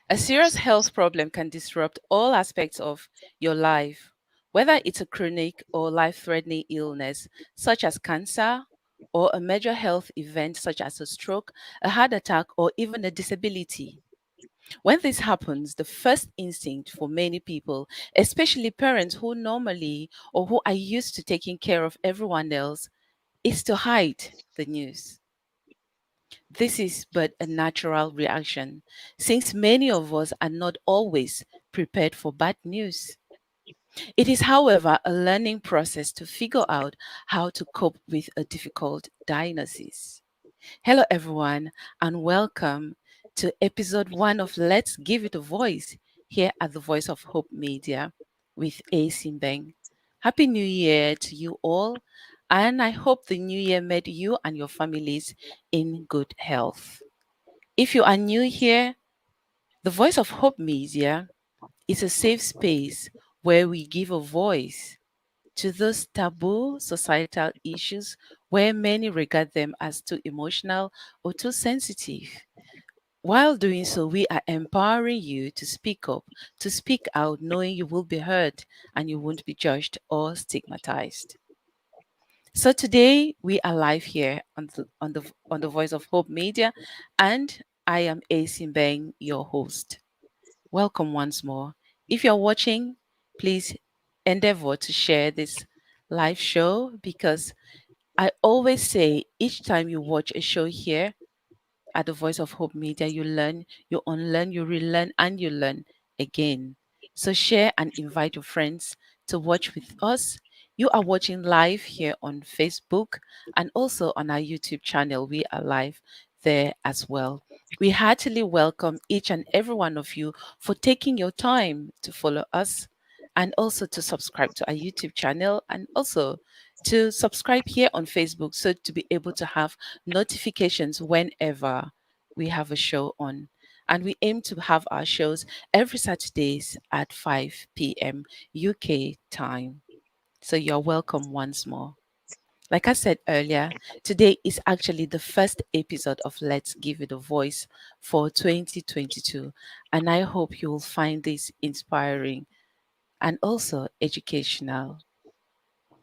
A serious health problem can disrupt all aspects of your life, whether it's a chronic or life threatening illness, such as cancer, or a major health event, such as a stroke, a heart attack, or even a disability. When this happens, the first instinct for many people, especially parents who normally or who are used to taking care of everyone else, is to hide the news. This is but a natural reaction, since many of us are not always prepared for bad news. It is, however, a learning process to figure out how to cope with a difficult diagnosis. Hello, everyone, and welcome to episode 1 of Let's Give It a Voice here at the Voice of Hope Media with 𝗚𝗂𝘂𝗧cie Mbeng. Happy New Year to you all, and I hope the new year met you and your families in good health. If you are new here, the Voice of Hope Media is a safe space where we give a voice to those taboo societal issues where many regard them as too emotional or too sensitive. While doing so, we are empowering you to speak up, to speak out, knowing you will be heard and you won't be judged or stigmatized. So today we are live here on the Voice of Hope Media, and I am 𝗚𝗂𝘂𝗧cie Mbeng, your host. Welcome once more. If you're watching, please endeavor to share this live show, because I always say each time you watch a show here at the Voice of Hope Media, you learn, you unlearn, you relearn, and you learn again. So share and invite your friends to watch with us. You are watching live here on Facebook and also on our YouTube channel. We are live there as well. We heartily welcome each and every one of you for taking your time to follow us and also to subscribe to our YouTube channel and also to subscribe here on Facebook, so to be able to have notifications whenever we have a show on. And we aim to have our shows every Saturdays at 5 p.m. UK time. So you're welcome once more. Like I said earlier, today is actually the first episode of Let's Give It a Voice for 2022. And I hope you will find this inspiring and also educational.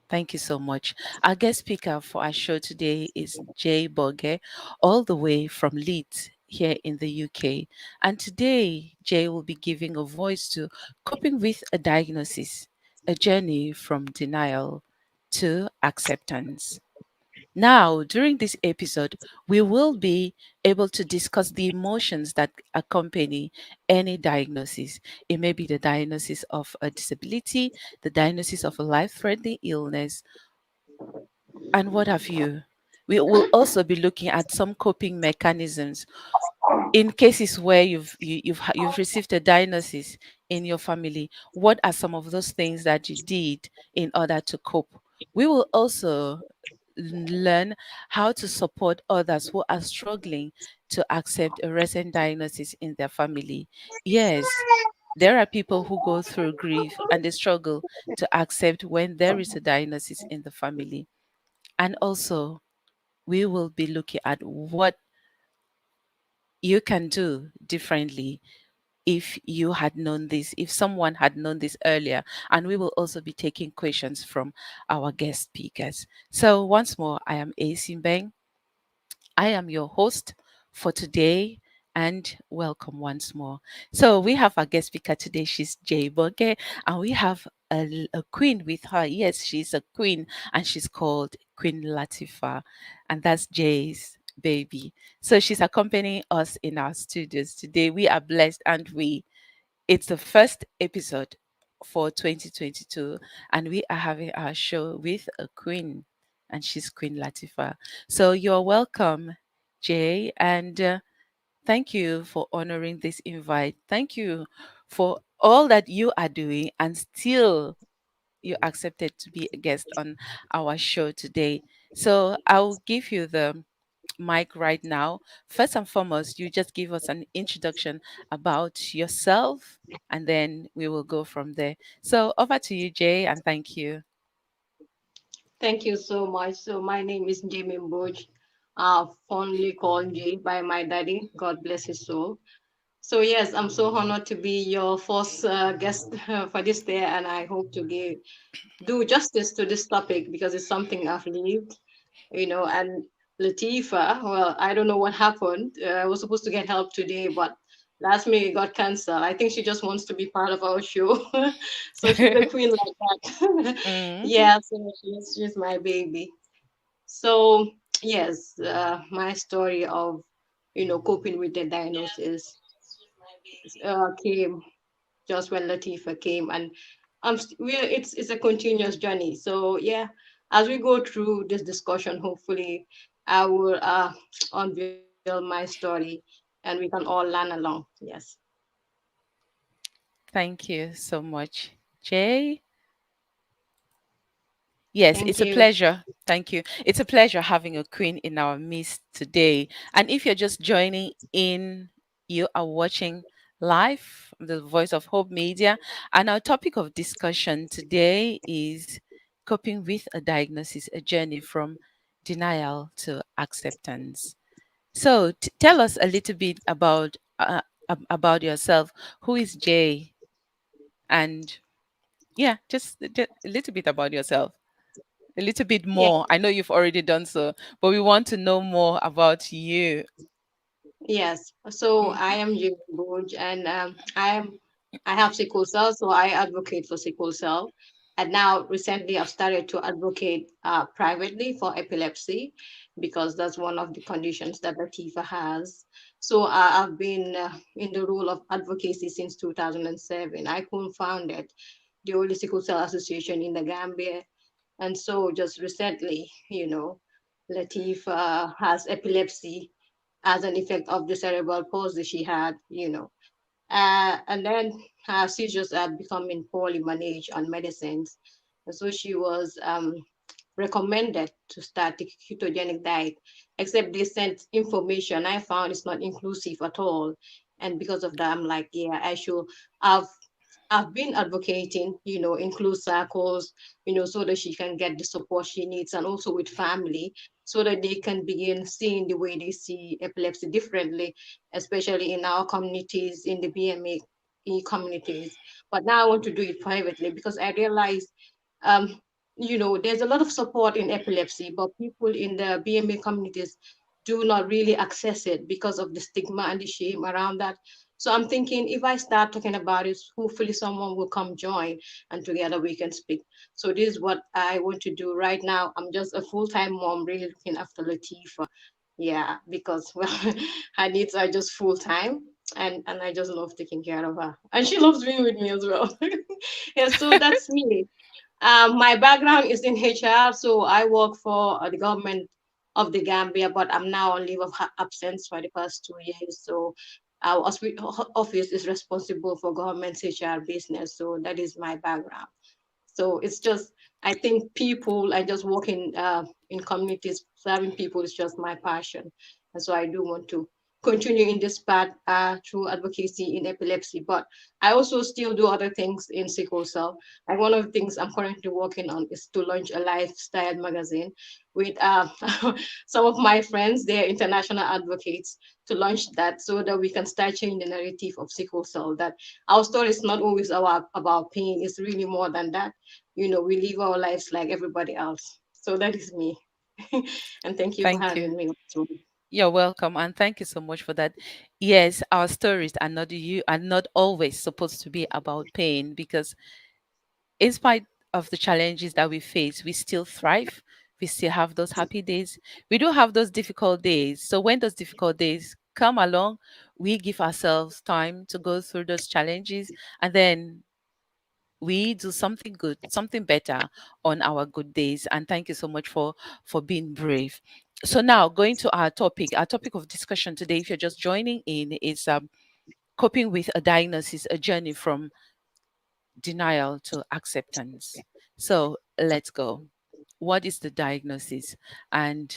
Thank you so much. Our guest speaker for our show today is Njay Mboge, all the way from Leeds here in the UK. And today, Jay will be giving a voice to coping with a diagnosis, a journey from denial to acceptance. Now, during this episode, we will be able to discuss the emotions that accompany any diagnosis. It may be the diagnosis of a disability, the diagnosis of a life threatening illness, and what have you. We will also be looking at some coping mechanisms in cases where you've received a diagnosis in your family. What are some of those things that you did in order to cope? We will also learn how to support others who are struggling to accept a recent diagnosis in their family. Yes, there are people who go through grief and they struggle to accept when there is a diagnosis in the family. And also, we will be looking at what you can do differently if you had known this, if someone had known this earlier. And we will also be taking questions from our guest speakers. So, once more, I am 𝗚𝗂𝘂𝗧cie Mbeng. I am your host for today, and welcome once more. So we have our guest speaker today. She's Njay Mboge, and we have a queen with her. Yes, she's a queen, and she's called Queen Latifah, and that's Jay's baby. So she's accompanying us in our studios today. We are blessed, and it's the first episode for 2022, and we are having our show with a queen, and she's Queen Latifah. So you're welcome, Jay, and thank you for honoring this invite. Thank you for all that you are doing, and still you accepted to be a guest on our show today. So I'll give you the mic right now. First and foremost, you just give us an introduction about yourself, and then we will go from there. So over to you, Jay, and thank you. Thank you so much. So my name is Njay Mboge, fondly called Jay by my daddy. God bless his soul. So yes, I'm so honored to be your first guest for this day, and I hope to do justice to this topic because it's something I've lived, and Latifa, well, I don't know what happened. I was supposed to get help today, but last minute got canceled. I think she just wants to be part of our show. So she's a queen like that. Mm. Yeah, so she's my baby. So yes, my story of coping with the diagnosis came just when Latifa came, and it's a continuous journey. So yeah, as we go through this discussion, hopefully I will unveil my story, and we can all learn along. Yes, Thank you so much, Jay. Yes, thank it's a you. pleasure. Thank you. It's a pleasure having a queen in our midst today. And if you're just joining in, you are watching live the Voice of Hope Media. And our topic of discussion today is coping with a diagnosis, a journey from denial to acceptance. So tell us a little bit about yourself. Who is Jay? And yeah, just a little bit about yourself. A little bit Yeah, more. I know you've already done so, but we want to know more about you. yes. So Mm. I am Njay Mboge, and I have sickle cell, so I advocate for sickle cell. And now recently I've started to advocate privately for epilepsy because that's one of the conditions that Latifa has. So I've been in the role of advocacy since 2007. I co-founded the only sickle cell association in the Gambia. And so just recently, Latifa has epilepsy as an effect of the cerebral palsy she had, and then her seizures are becoming poorly managed on medicines. And so she was recommended to start the ketogenic diet, except they sent information I found it's not inclusive at all. And because of that, I'm like, yeah, I should have I've been advocating, include circles, so that she can get the support she needs and also with family so that they can begin seeing the way they see epilepsy differently, especially in our communities, in the BMA communities. But now I want to do it privately because I realize, um, there's a lot of support in epilepsy, but people in the BMA communities do not really access it because of the stigma and the shame around that. So I'm thinking if I start talking about it, hopefully someone will come join and together we can speak. So this is what I want to do right now. I'm just a full-time mom, really looking after Latifa. Yeah, because well, her needs are just full-time. And I just love taking care of her. And she loves being with me as well. Yeah, so that's me. My background is in HR, so I work for the government of the Gambia, but I'm now on leave of absence for the past 2 years. So our office is responsible for government HR business. So that is my background. So it's just, I think people, I just work in communities, serving people is just my passion. And so I do want to continue in this path through advocacy in epilepsy. But I also still do other things in sickle cell. Like one of the things I'm currently working on is to launch a lifestyle magazine with some of my friends. They're international advocates to launch that so that we can start changing the narrative of sickle cell. That our story is not always about pain; it's really more than that. We live our lives like everybody else. So that is me. And thank you for Thank you. having me. You're welcome, and thank you so much for that. Yes, our stories are not always supposed to be about pain because, in spite of the challenges that we face, we still thrive. We still have those happy days. We do have those difficult days. So when those difficult days come along, we give ourselves time to go through those challenges, and then we do something good, something better on our good days. And thank you so much for being brave. So now going to our topic of discussion today, if you're just joining in, is coping with a diagnosis, a journey from denial to acceptance. So let's go. What is the diagnosis, and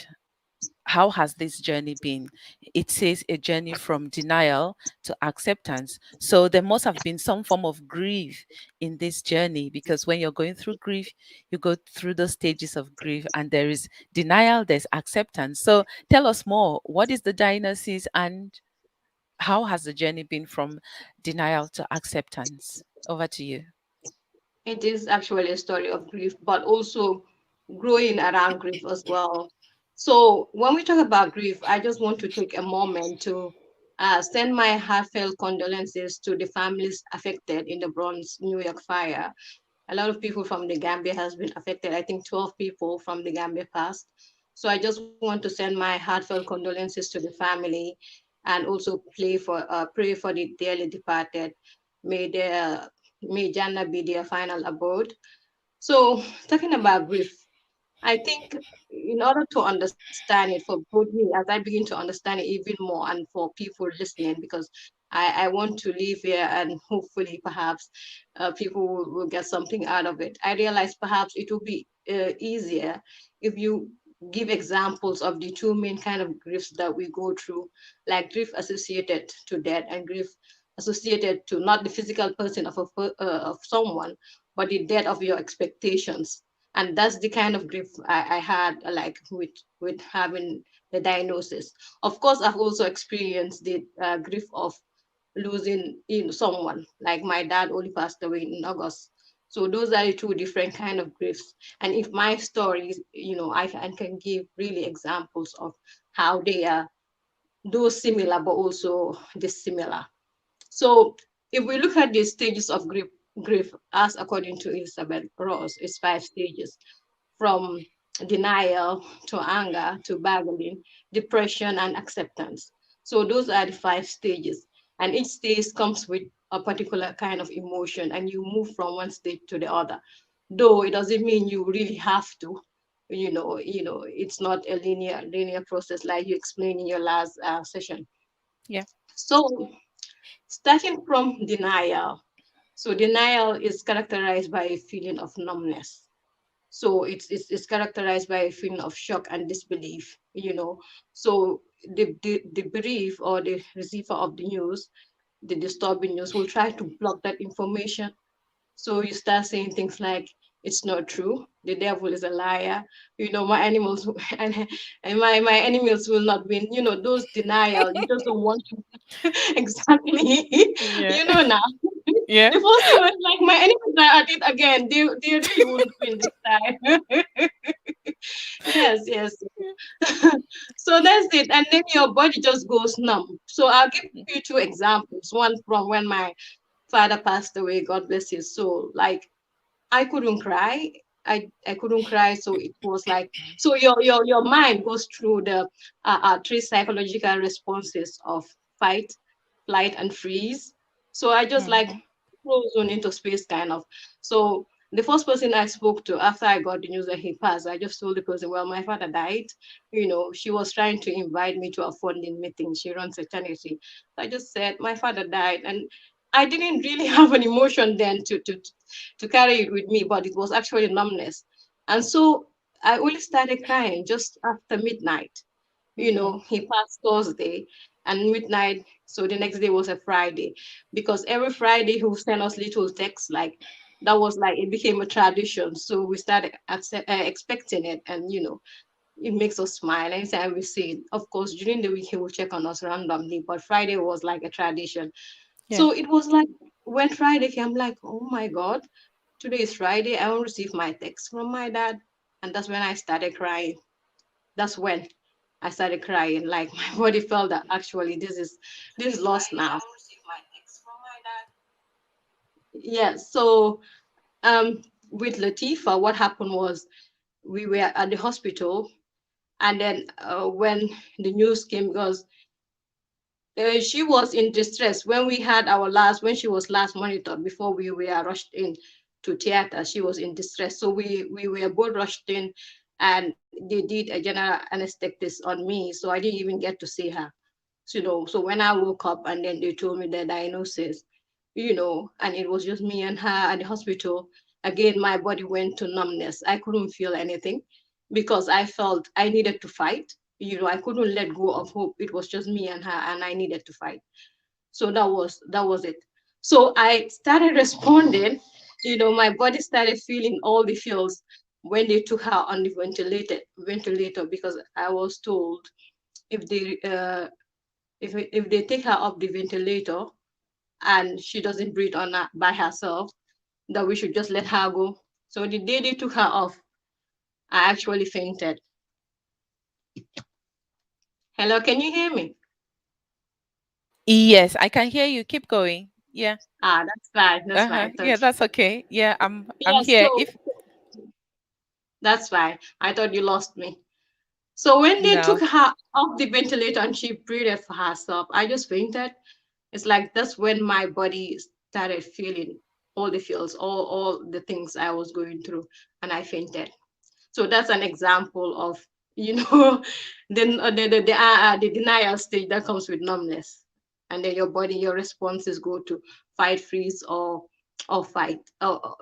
how has this journey been? It says a journey from denial to acceptance. So there must have been some form of grief in this journey, because when you're going through grief, you go through those stages of grief, and there is denial, there's acceptance. So tell us more. What is the diagnosis, and how has the journey been from denial to acceptance? Over to you. It is actually a story of grief, but also growing around grief as well. So when we talk about grief, I just want to take a moment to send my heartfelt condolences to the families affected in the Bronx, New York fire. A lot of people from the Gambia has been affected. I think 12 people from the Gambia passed. So I just want to send my heartfelt condolences to the family and also pray for the dearly departed. May their may Jannah be their final abode. So talking about grief, I think in order to understand it for both me, as I begin to understand it even more, and for people listening, because I want to live here and hopefully perhaps people will get something out of it. I realize perhaps it will be easier if you give examples of the two main kind of griefs that we go through, like grief associated to death and grief associated to not the physical person of someone, but the death of your expectations. And that's the kind of grief I had, like with having the diagnosis. Of course, I've also experienced the grief of losing someone. Like my dad only passed away in August. So those are the two different kind of griefs. And if my stories, I can give really examples of how they are those similar but also dissimilar. So if we look at the stages of grief as according to Elizabeth Ross, it's 5 stages, from denial to anger to bargaining, depression, and acceptance. So those are the 5 stages. And each stage comes with a particular kind of emotion, and you move from one stage to the other. Though it doesn't mean you really have to, it's not a linear process like you explained in your last session. Yeah. So starting from denial. So denial is characterized by a feeling of numbness. So it's characterized by a feeling of shock and disbelief. So the brief or the receiver of the news, the disturbing news, will try to block that information. So you start saying things like, it's not true, the devil is a liar, my animals and my enemies will not win. Those denial, you just don't want to exactly. Yeah. Now. Yeah. The first thing was like, my enemies are at it again. They really won't win this time. Yes, yes. So that's it. And then your body just goes numb. So I'll give you two examples. One from when my father passed away, God bless his soul. Like, I couldn't cry. I couldn't cry. So it was like, so your mind goes through the three psychological responses of fight, flight, and freeze. So I just like Mm-hmm. frozen into space kind of. So the first person I spoke to after I got the news that he passed, I just told the person, well, my father died. She was trying to invite me to a funding meeting. She runs a charity. I just said, my father died. And I didn't really have an emotion then to carry it with me, but it was actually numbness. And so I only started crying just after midnight. Mm-hmm. He passed Thursday and midnight. So the next day was a Friday, because every Friday he would send us little texts like that. Was like it became a tradition. So we started expecting it, and it makes us smile anytime we see it. Of course, during the week he will check on us randomly, but Friday was like a tradition. Yeah. So it was like when Friday came, I'm like, oh my God, today is Friday. I won't receive my text from my dad. And that's when I started crying. That's when I started crying. Like my body felt that actually this is lost now. Yeah. So with Latifa, what happened was we were at the hospital, and then when the news came, because she was in distress when we had when she was last monitored before we were rushed in to theater. She was in distress. So we were both rushed in, and they did a general anesthetic on me. So I didn't even get to see her. So when I woke up and then they told me the diagnosis, and it was just me and her at the hospital, again, my body went to numbness. I couldn't feel anything because I felt I needed to fight. I couldn't let go of hope. It was just me and her, and I needed to fight. So that was it. So I started responding. My body started feeling all the feels when they took her on the ventilator because I was told if they if they take her off the ventilator and she doesn't breathe on that by herself, that we should just let her go. So the day they took her off, I actually fainted. Hello, can you hear me? Yes, I can hear you. Keep going. Yeah. Ah, that's fine. That's Uh-huh. fine. Yeah, that's okay. Yeah, I'm Yeah, here. so If that's fine. I thought you lost me. So when they took no. her off the ventilator and she breathed for herself, I just fainted. It's like that's when my body started feeling all the feels, all the things I was going through, and I fainted. So that's an example of, you know, the denial stage that comes with numbness, and then your body, your responses go to fight, freeze, or fight,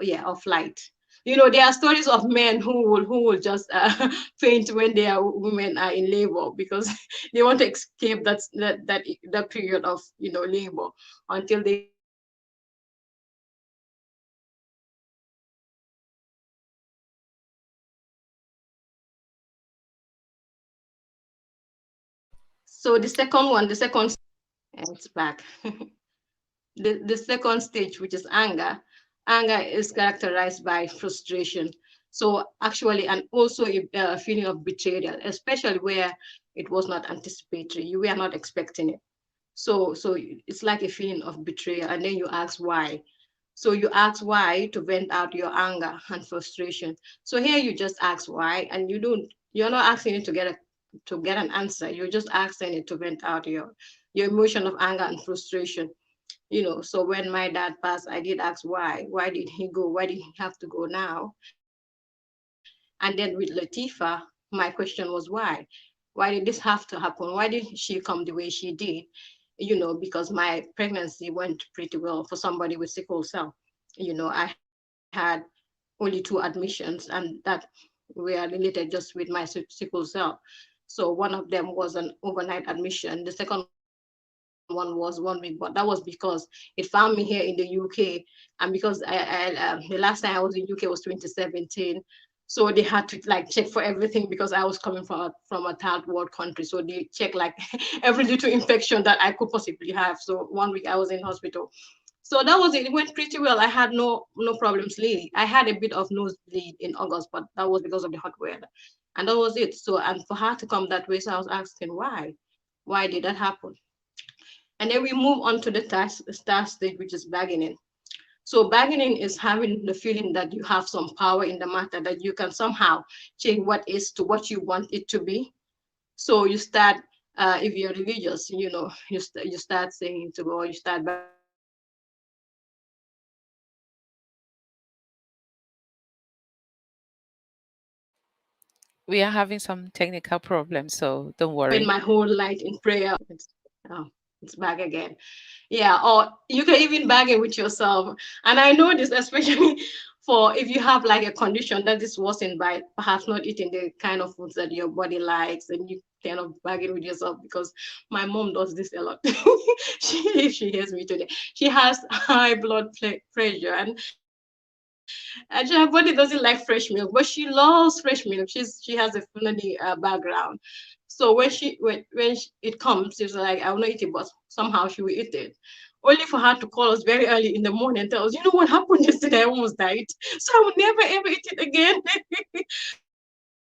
yeah, or flight. You know, there are stories of men who will just faint when their women are in labor because they want to escape that period of, you know, labor until they get to the hospital and then they can be treated properly. So the second one, the second, it's back. The second stage, which is anger, anger is characterized by frustration. So actually, and also a feeling of betrayal, especially where it was not anticipatory. You were not expecting it. So it's like a feeling of betrayal, and then you ask why. So you ask why to vent out your anger and frustration. So here you just ask why, and you're not asking it to get an answer. You're just asking it to vent out your emotion of anger and frustration. You know, so when my dad passed, I did ask why did he go, why did he have to go now? And then with Latifa, my question was why did this have to happen, why did she come the way she did? You know, because my pregnancy went pretty well for somebody with sickle cell. You know, I had only 2 admissions, and that were related just with my sickle cell. So one of them was an overnight admission. The second one was 1 week, but that was because it found me here in the UK. And because the last time I was in UK was 2017, so they had to like check for everything because I was coming from a third world country. So they check like every little infection that I could possibly have. So 1 week I was in hospital. So that was it. It went pretty well. I had no problems really. I had a bit of nosebleed in August, but that was because of the hot weather. And that was it. So, and for her to come that way, so I was asking why? Why did that happen? And then we move on to the start stage, which is bargaining. So bargaining is having the feeling that you have some power in the matter, that you can somehow change what is to what you want it to be. So you start, if you're religious, you know, you start saying to God, you start bargaining with God, that We are having some technical problems, so don't spend worry. my whole night in prayer. Oh, it's back again. Yeah, or you can even bargain with yourself. And I know this, especially for if you have like a condition that is worsened by perhaps not eating the kind of foods that your body likes, and you kind of bargain with yourself because my mom does this a lot. If she hears me today, she has high blood pressure, and her body doesn't like fresh milk, but she loves fresh milk. She has a family background. So when it comes, it's like I will not eat it, but somehow she will eat it. Only for her to call us very early in the morning and tell us, you know what happened yesterday? I almost died. So I will never ever eat it again.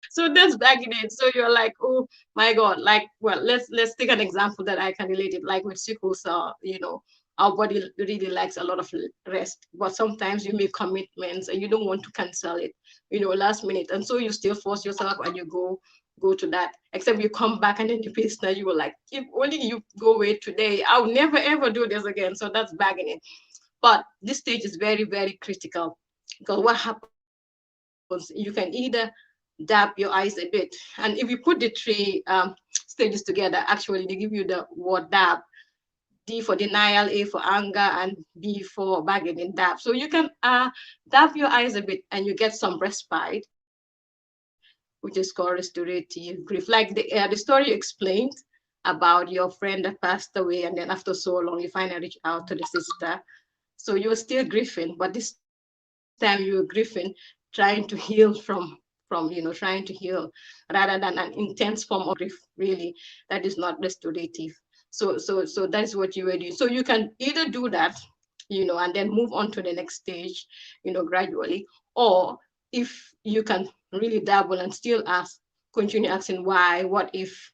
So that's bagging it. So you're like, oh my God. Like, well, let's take an example that I can relate it. Like with sickle cell, you know, our body really likes a lot of rest, but sometimes you make commitments and you don't want to cancel it, you know, last minute, and so you still force yourself and you go to that. Except you come back and then the person you were like, if only you go away today, I'll never ever do this again. So that's bagging it. But this stage is very, very critical because what happens, you can either dab your eyes a bit. And if you put the 3 stages together, actually they give you the word dab. D for denial, A for anger, and B for bargaining, dab. So you can dab your eyes a bit and you get some respite, which is called restorative grief. Like the story you explained about your friend that passed away, and then after so long, you finally reach out to the sister. So you were still grieving, but this time you were grieving, trying to heal from trying to heal rather than an intense form of grief, really, that is not restorative. So that's what you were doing. So you can either do that, and then move on to the next stage, gradually, or if you can really dabble and still ask, continue asking why, what if,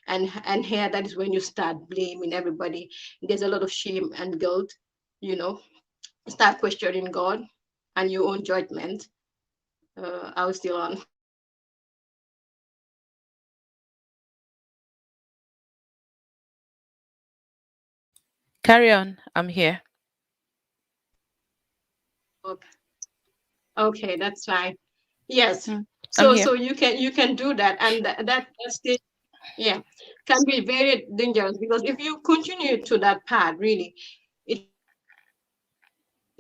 and here that is when you start blaming everybody. There's a lot of shame and guilt, you know, start questioning God and your own judgment. I was still on. Carry on. I'm here. Okay, that's fine. Yes. Mm, I'm So here. so you can do that, and that stage, yeah, can be very dangerous, because if you continue to that path, really, it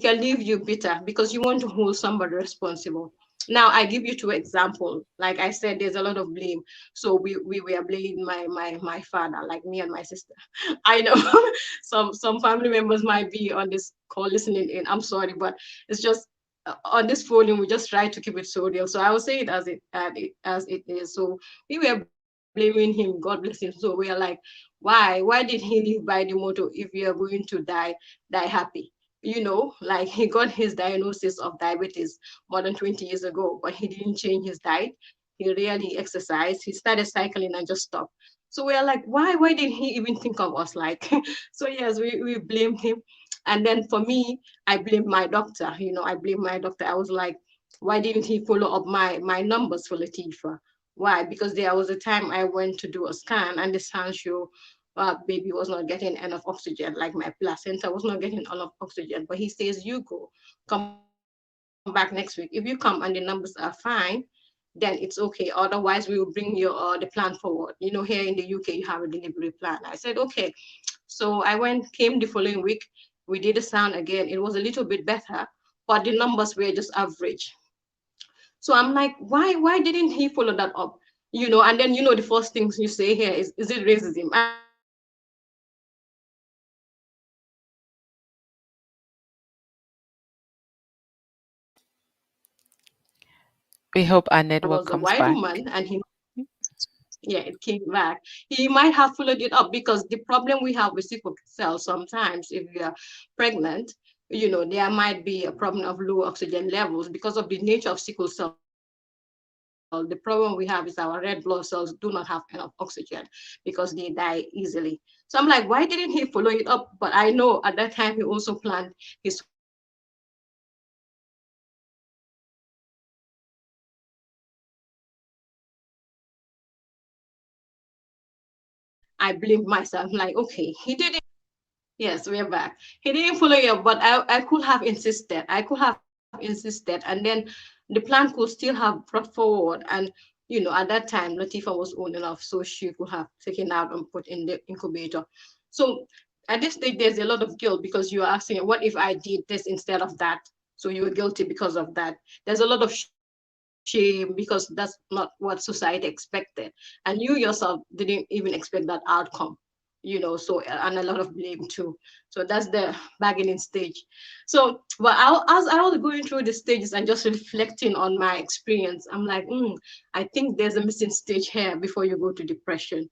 can leave you bitter because you want to hold somebody responsible. Now, I give you two examples. Like I said, there's a lot of blame. So we were blaming my father, like me and my sister. I know some family members might be on this call listening in. I'm sorry, but it's just on this volume, we just try to keep it so real. So I will say it as it is. So we were blaming him. God bless him. So we are like, why did he live by the motto, if you are going to die, die happy? Like he got his diagnosis of diabetes more than 20 years ago, but he didn't change his diet. He really exercised. He started cycling and just stopped. So we are like, why didn't he even think of us? Like, so yes, we blamed him. And then for me, I blamed my doctor. I blamed my doctor. I was like, why didn't he follow up my numbers for Latifa? Why? Because there was a time I went to do a scan, and the scan showed baby was not getting enough oxygen, like my placenta was not getting enough oxygen. But he says, you go, come back next week. If you come and the numbers are fine, then it's okay. Otherwise, we will bring your the plan forward. Here in the UK, you have a delivery plan. I said, okay. So I came the following week. We did the sound again. It was a little bit better, but the numbers were just average. So I'm like, why didn't he follow that up? And then the first things you say here is it racism? I know it's not racism, but it's just I don't know. We hope our I network was a comes white back. woman, and yeah, it came back. He might have followed it up, because the problem we have with sickle cell sometimes, if you are pregnant, there might be a problem of low oxygen levels because of the nature of sickle cell. The problem we have is our red blood cells do not have enough oxygen because they die easily. So I'm like, why didn't he follow it up? But I know at that time he also planned his whole diagnosis. So I blamed myself. I'm like, why didn't he follow it up? I blamed myself. I'm like, okay, he did it. I blamed myself. I'm like, okay, he did it. Yes, we're back. He didn't follow it up, but I could have insisted. I could have insisted, and then the plan could still have brought forward. And at that time, Latifa was old enough, so she could have taken out and put in the incubator. So at this stage, there's a lot of guilt, because you're asking, what if I did this instead of that? So you were guilty because of that. There's a lot of shame, because that's not what society expected. And you yourself didn't even expect that outcome, so, and a lot of blame too. So that's the bargaining stage. So but as I was going through the stages and just reflecting on my experience, I'm like, I think there's a missing stage here before you go to depression.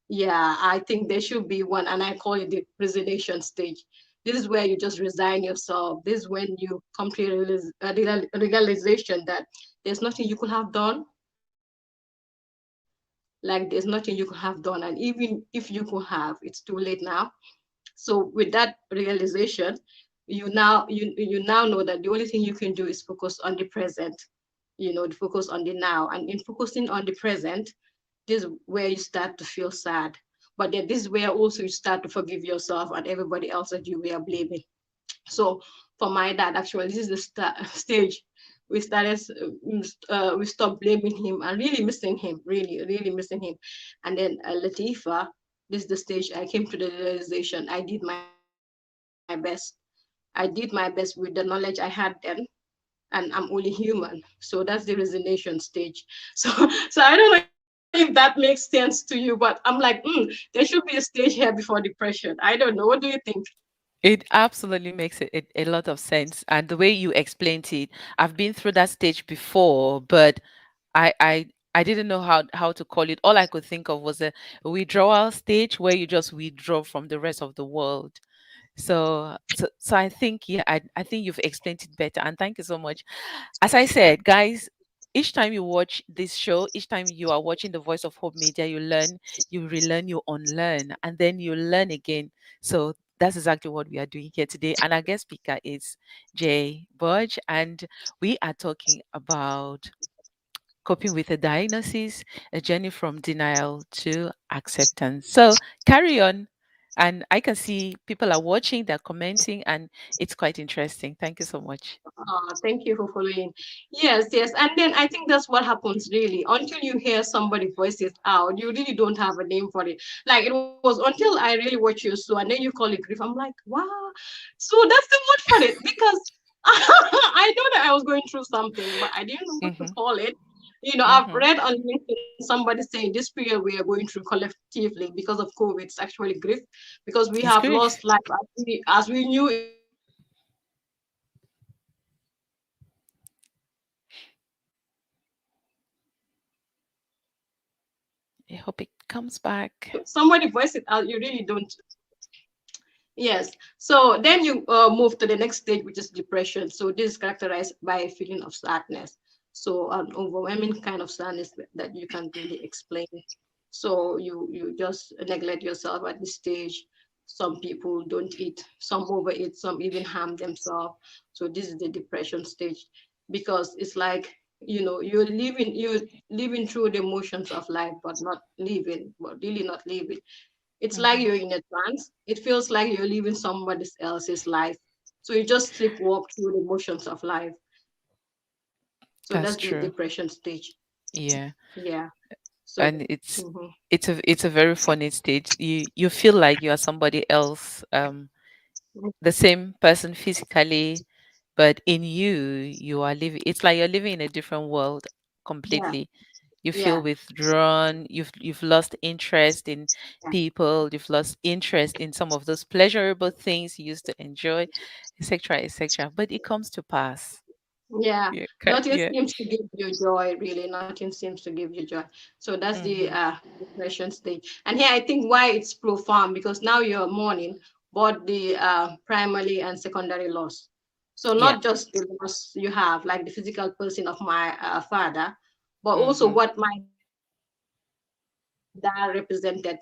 Yeah, I think there should be one, and I call it the resignation stage. This is where you just resign yourself. This is when you come to realization that there's nothing you could have done. Like, there's nothing you could have done, and even if you could have, it's too late now. So with that realization, you now know that the only thing you can do is focus on the present, to focus on the now. And in focusing on the present, this is where you start to feel sad. But then this is where also you start to forgive yourself and everybody else that you were blaming. So for my dad, actually, this is the stage we started. We stopped blaming him and really missing him, really missing him. And then Latifa, this is the stage I came to the realization I did my best. I did my best with the knowledge I had then, and I'm only human. So that's the resignation stage. So so I don't know if that makes sense to you, but I'm like, there should be a stage here before depression. I don't know. What do you think? It absolutely makes a lot of sense. And the way you explained it, I've been through that stage before, but I I didn't know how to call it. All I could think of was a withdrawal stage where you just withdraw from the rest of the world. So I think, yeah, I think you've explained it better, and thank you so much. As I said, guys, each time you watch this show, each time you are watching the Voice of Hope Media, you learn, you relearn, you unlearn, and then you learn again. So that's exactly what we are doing here today. And our guest speaker is Njay Mboge, and we are talking about coping with a diagnosis, a journey from denial to acceptance. So carry on. And I can see people are watching, they're commenting, and it's quite interesting. Thank you so much. Thank you for following. Yes, yes. And then I think that's what happens really. Until you hear somebody voice it out, you really don't have a name for it. Like it was until I really watch your show and then you call it grief. I'm like, wow. So that's the word for it because I know that I was going through something, but I didn't know what to Hmm. call it. I've Hmm. read on LinkedIn somebody saying this period we are going through collectively because of COVID, it's actually grief because we It's have lost grief. life as we knew it in the past. So that's the depression stage. I hope it comes back. Somebody voice it out, you really don't. Yes. So then you move to the next stage, which is depression. So this is characterized by a feeling of sadness. So an overwhelming kind of sadness that you can't really explain. So you just neglect yourself at this stage. Some people don't eat, some overeat, some even harm themselves. So this is the depression stage because it's like you're living through the motions of life, but really not living. It's like Hmm. you're in a trance. It feels like you're living somebody else's life. So you just sleepwalk through the motions of life. So That's that's the true. depression stage. Yeah. Yeah. So And mhm. it's a very funny stage. You feel like you are somebody else, the same person physically, but in you, you are living. It's like you're living in a different world Yeah, completely. You feel yeah, withdrawn. You've lost interest in yeah, people. You've lost interest in some of those pleasurable things you used to enjoy, etc., etc. But it comes to pass. yeah. Yeah, Nothing yeah. seems to give you joy, really. Nothing seems to give you joy. So that's the Hmm. depression stage. And here I think why it's profound because now you're mourning both the primary and secondary loss. So Yeah. not just the loss you have, like the physical person of my father, but also Hmm. what my dad represented for us,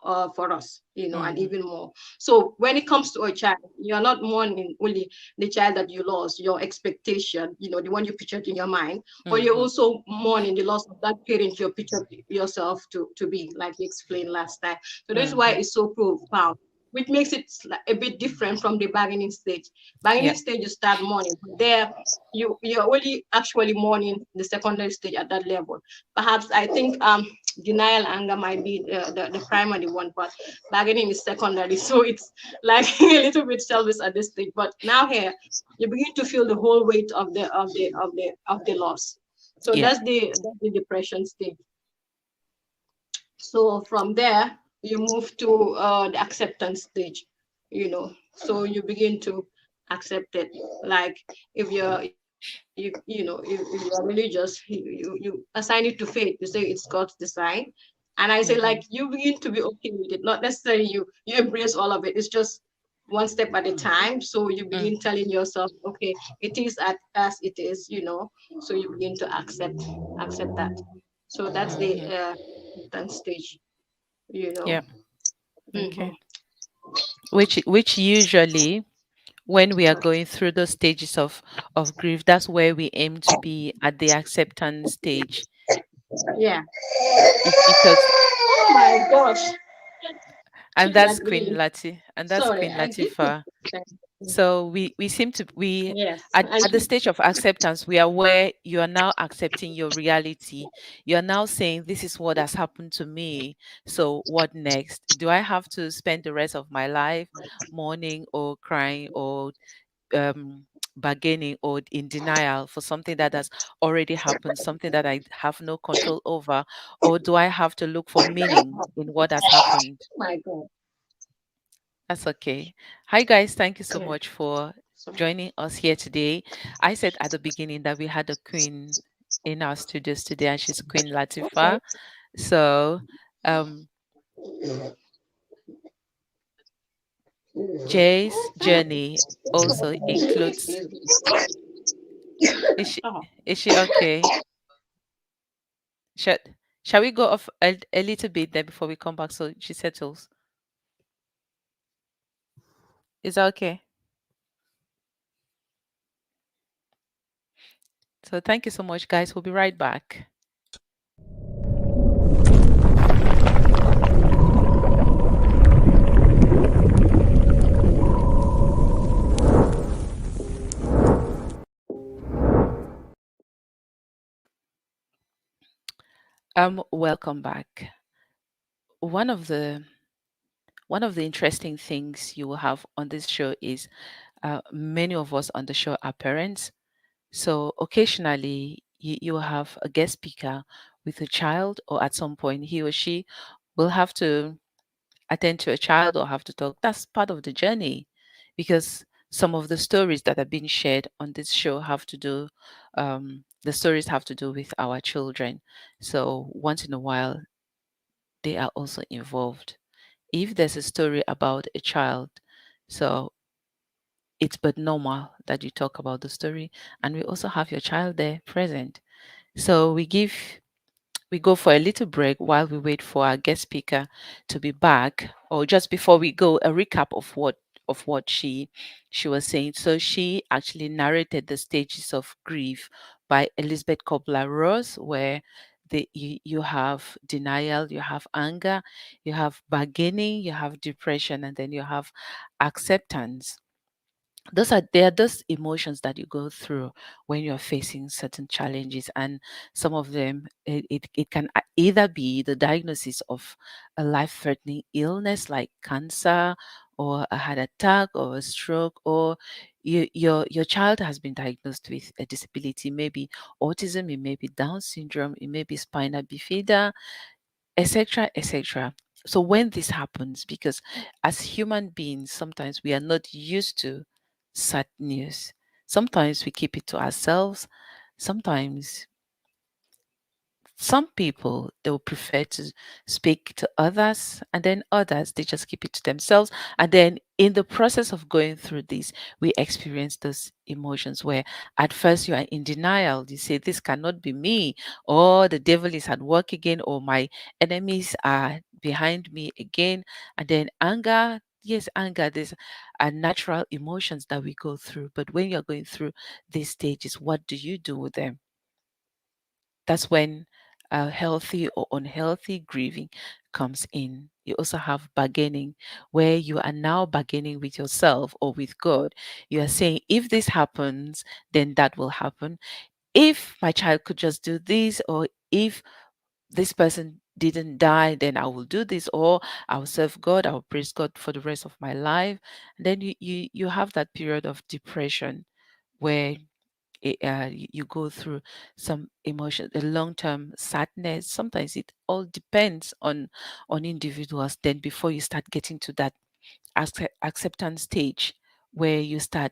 and even more. So Hmm. when it comes to a child, you're not mourning only the child that you lost, your expectation, the one you pictured in your mind, but you're Hmm. also mourning the loss of that parent you pictured yourself to be, like you explained last time. So that's why it's Hmm. so profound, which makes it a bit different from the bargaining stage. Bargaining Yeah. stage, you start mourning. There, you're only actually mourning the secondary stage at that level. Perhaps I think denial anger might be the primary one, but bargaining is secondary. So it's like a little bit selfish at this stage. But now here, you begin to feel the whole weight of the loss. So Yeah. that's the depression stage. So from there, you move to the acceptance stage. So you begin to accept it. Like if if you're religious, you assign it to faith. You say it's God's design, and I say like you Hmm. begin to be okay with it. Not necessarily you embrace all of it. It's just one step at a time. So you begin Hmm. telling yourself, okay, it is as it is. So you begin to accept that. So that's the Hmm. acceptance stage. you know Yeah. hmm Okay. Which usually, when we are going through those stages of grief, that's where we aim to be at the acceptance stage. yeah. Because Oh my gosh. and She's like that's Queen really Lati, and that's sorry. Queen I give you Latifah. So we seem to we yes. at the stage of acceptance, we are where you are now accepting your reality. You are now saying, this is what has happened to me. So what next? Do I have to spend the rest of my life mourning or crying or um bargaining or in denial for something that has already happened, something that I have no control over? Or do I have to look for meaning in what has happened? My God. That's okay. Hi, guys. Thank you so Yeah. much for So joining us here today. I said at the beginning that we had a queen. in our studios today, and she's Queen Latifah. So, Jay's journey also includes. Is she Oh, is she okay? Shall shall we go off a little bit there before we come back so she settles? Is that okay? So thank you so much, guys. We'll be right back. Welcome back. One of the one of the interesting things you will have on this show is many of us on the show are parents. So occasionally you will have a guest speaker with a child, or at some point he or she will have to attend to a child or have to talk. That's part of the journey, because some of the stories that are being shared on this show have to do, the stories have to do with our children. So once in a while, they are also involved. If there's a story about a child, so it's but normal that you talk about the story, and we also have your child there present. So we go for a little break while we wait for our guest speaker to be back, or just before we go, a recap of what she was saying. So she actually narrated the stages of grief by 𝗚𝗏𝗄𝗏 where you have denial, you have anger, you have bargaining, you have depression, and then you have acceptance. There are those emotions that you go through when you're facing certain challenges, and some of them, it can either be the diagnosis of a life-threatening illness like cancer or a heart attack or a stroke, or your child has been diagnosed with a disability, maybe autism, it may be Down syndrome, it may be spina bifida, etc., etc. So when this happens, because as human beings, sometimes we are not used to sad news. Sometimes we keep it to ourselves. Sometimes some people, they will prefer to speak to others, and then others, they just keep it to themselves. And then in the process of going through this, we experience those emotions where at first you are in denial. You say, this cannot be me, or the devil is at work again, or my enemies are behind me again. And then anger, yes, anger, these are natural emotions that we go through. But when you're going through these stages, what do you do with them? That's when healthy or unhealthy grieving comes in. You also have bargaining, where you are now bargaining with yourself or with God. You are saying, if this happens, then that will happen. If my child could just do this, or if this person didn't die, then I will do this, or I will serve God, I will praise God for the rest of my life. And then you have that period of depression where you go through some emotion, a long-term sadness. Sometimes it all depends on individuals. Then before you start getting to that acceptance stage, where you start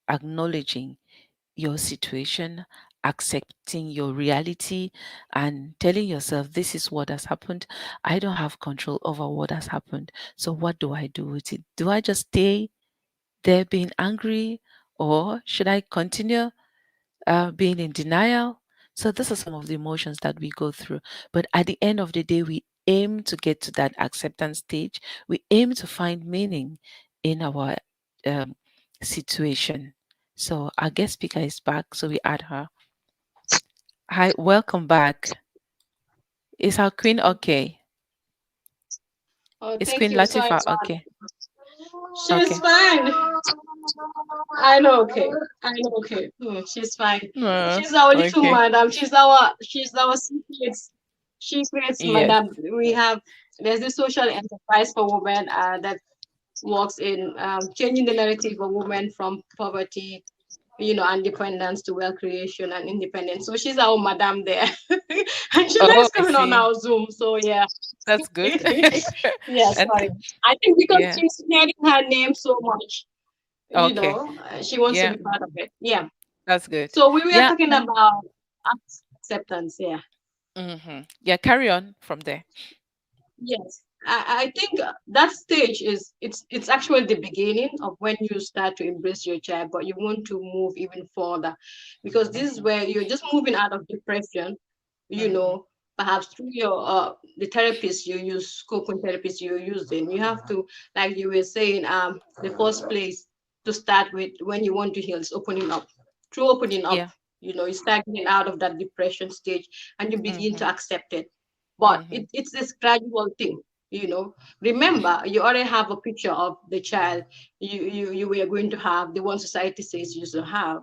acknowledging your situation, accepting your reality, and telling yourself, this is what has happened. I don't have control over what has happened. So what do I do with it? Do I just stay there being angry, or should I continue being in denial? So these are some of the emotions that we go through. But at the end of the day, we aim to get to that acceptance stage. We aim to find meaning in our um, situation. So our guest speaker is back, so we add her. Hi, welcome back. Is our queen okay? oh, Is thank Queen you. Sorry Latifah about okay? She's Okay. fine. I know, okay. I know, okay. She's fine. No. She's our little Okay. madam. She's our secrets Yes. madam. There's this social enterprise for women that works in changing the narrative of women from poverty, and dependence to wealth creation and independence. So she's our madam there. And she Oh, likes I coming on see. our Zoom. So yeah. That's good. Yeah, And sorry. I think because yeah. she's hearing her name so much, Okay. she wants to Yeah, be part of it. Yeah. that's good. So we were Yeah, talking and about acceptance. Yeah. Yeah, carry on from there. Yes, I think that stage is it's actually the beginning of when you start to embrace your child, but you want to move even further because this is Mm-hmm. where you're just moving out of depression, you Mm-hmm. know, perhaps through your the therapists you use, coping therapists you're using. You have to, like you were saying, the first place to start with when you want to heal is opening up. Through opening up, Yeah. you start getting out of that depression stage and you begin Mm-hmm. to accept it, but Mm-hmm. it's this gradual thing, you know. Remember, you already have a picture of the child you were going to have, the one society says you should have.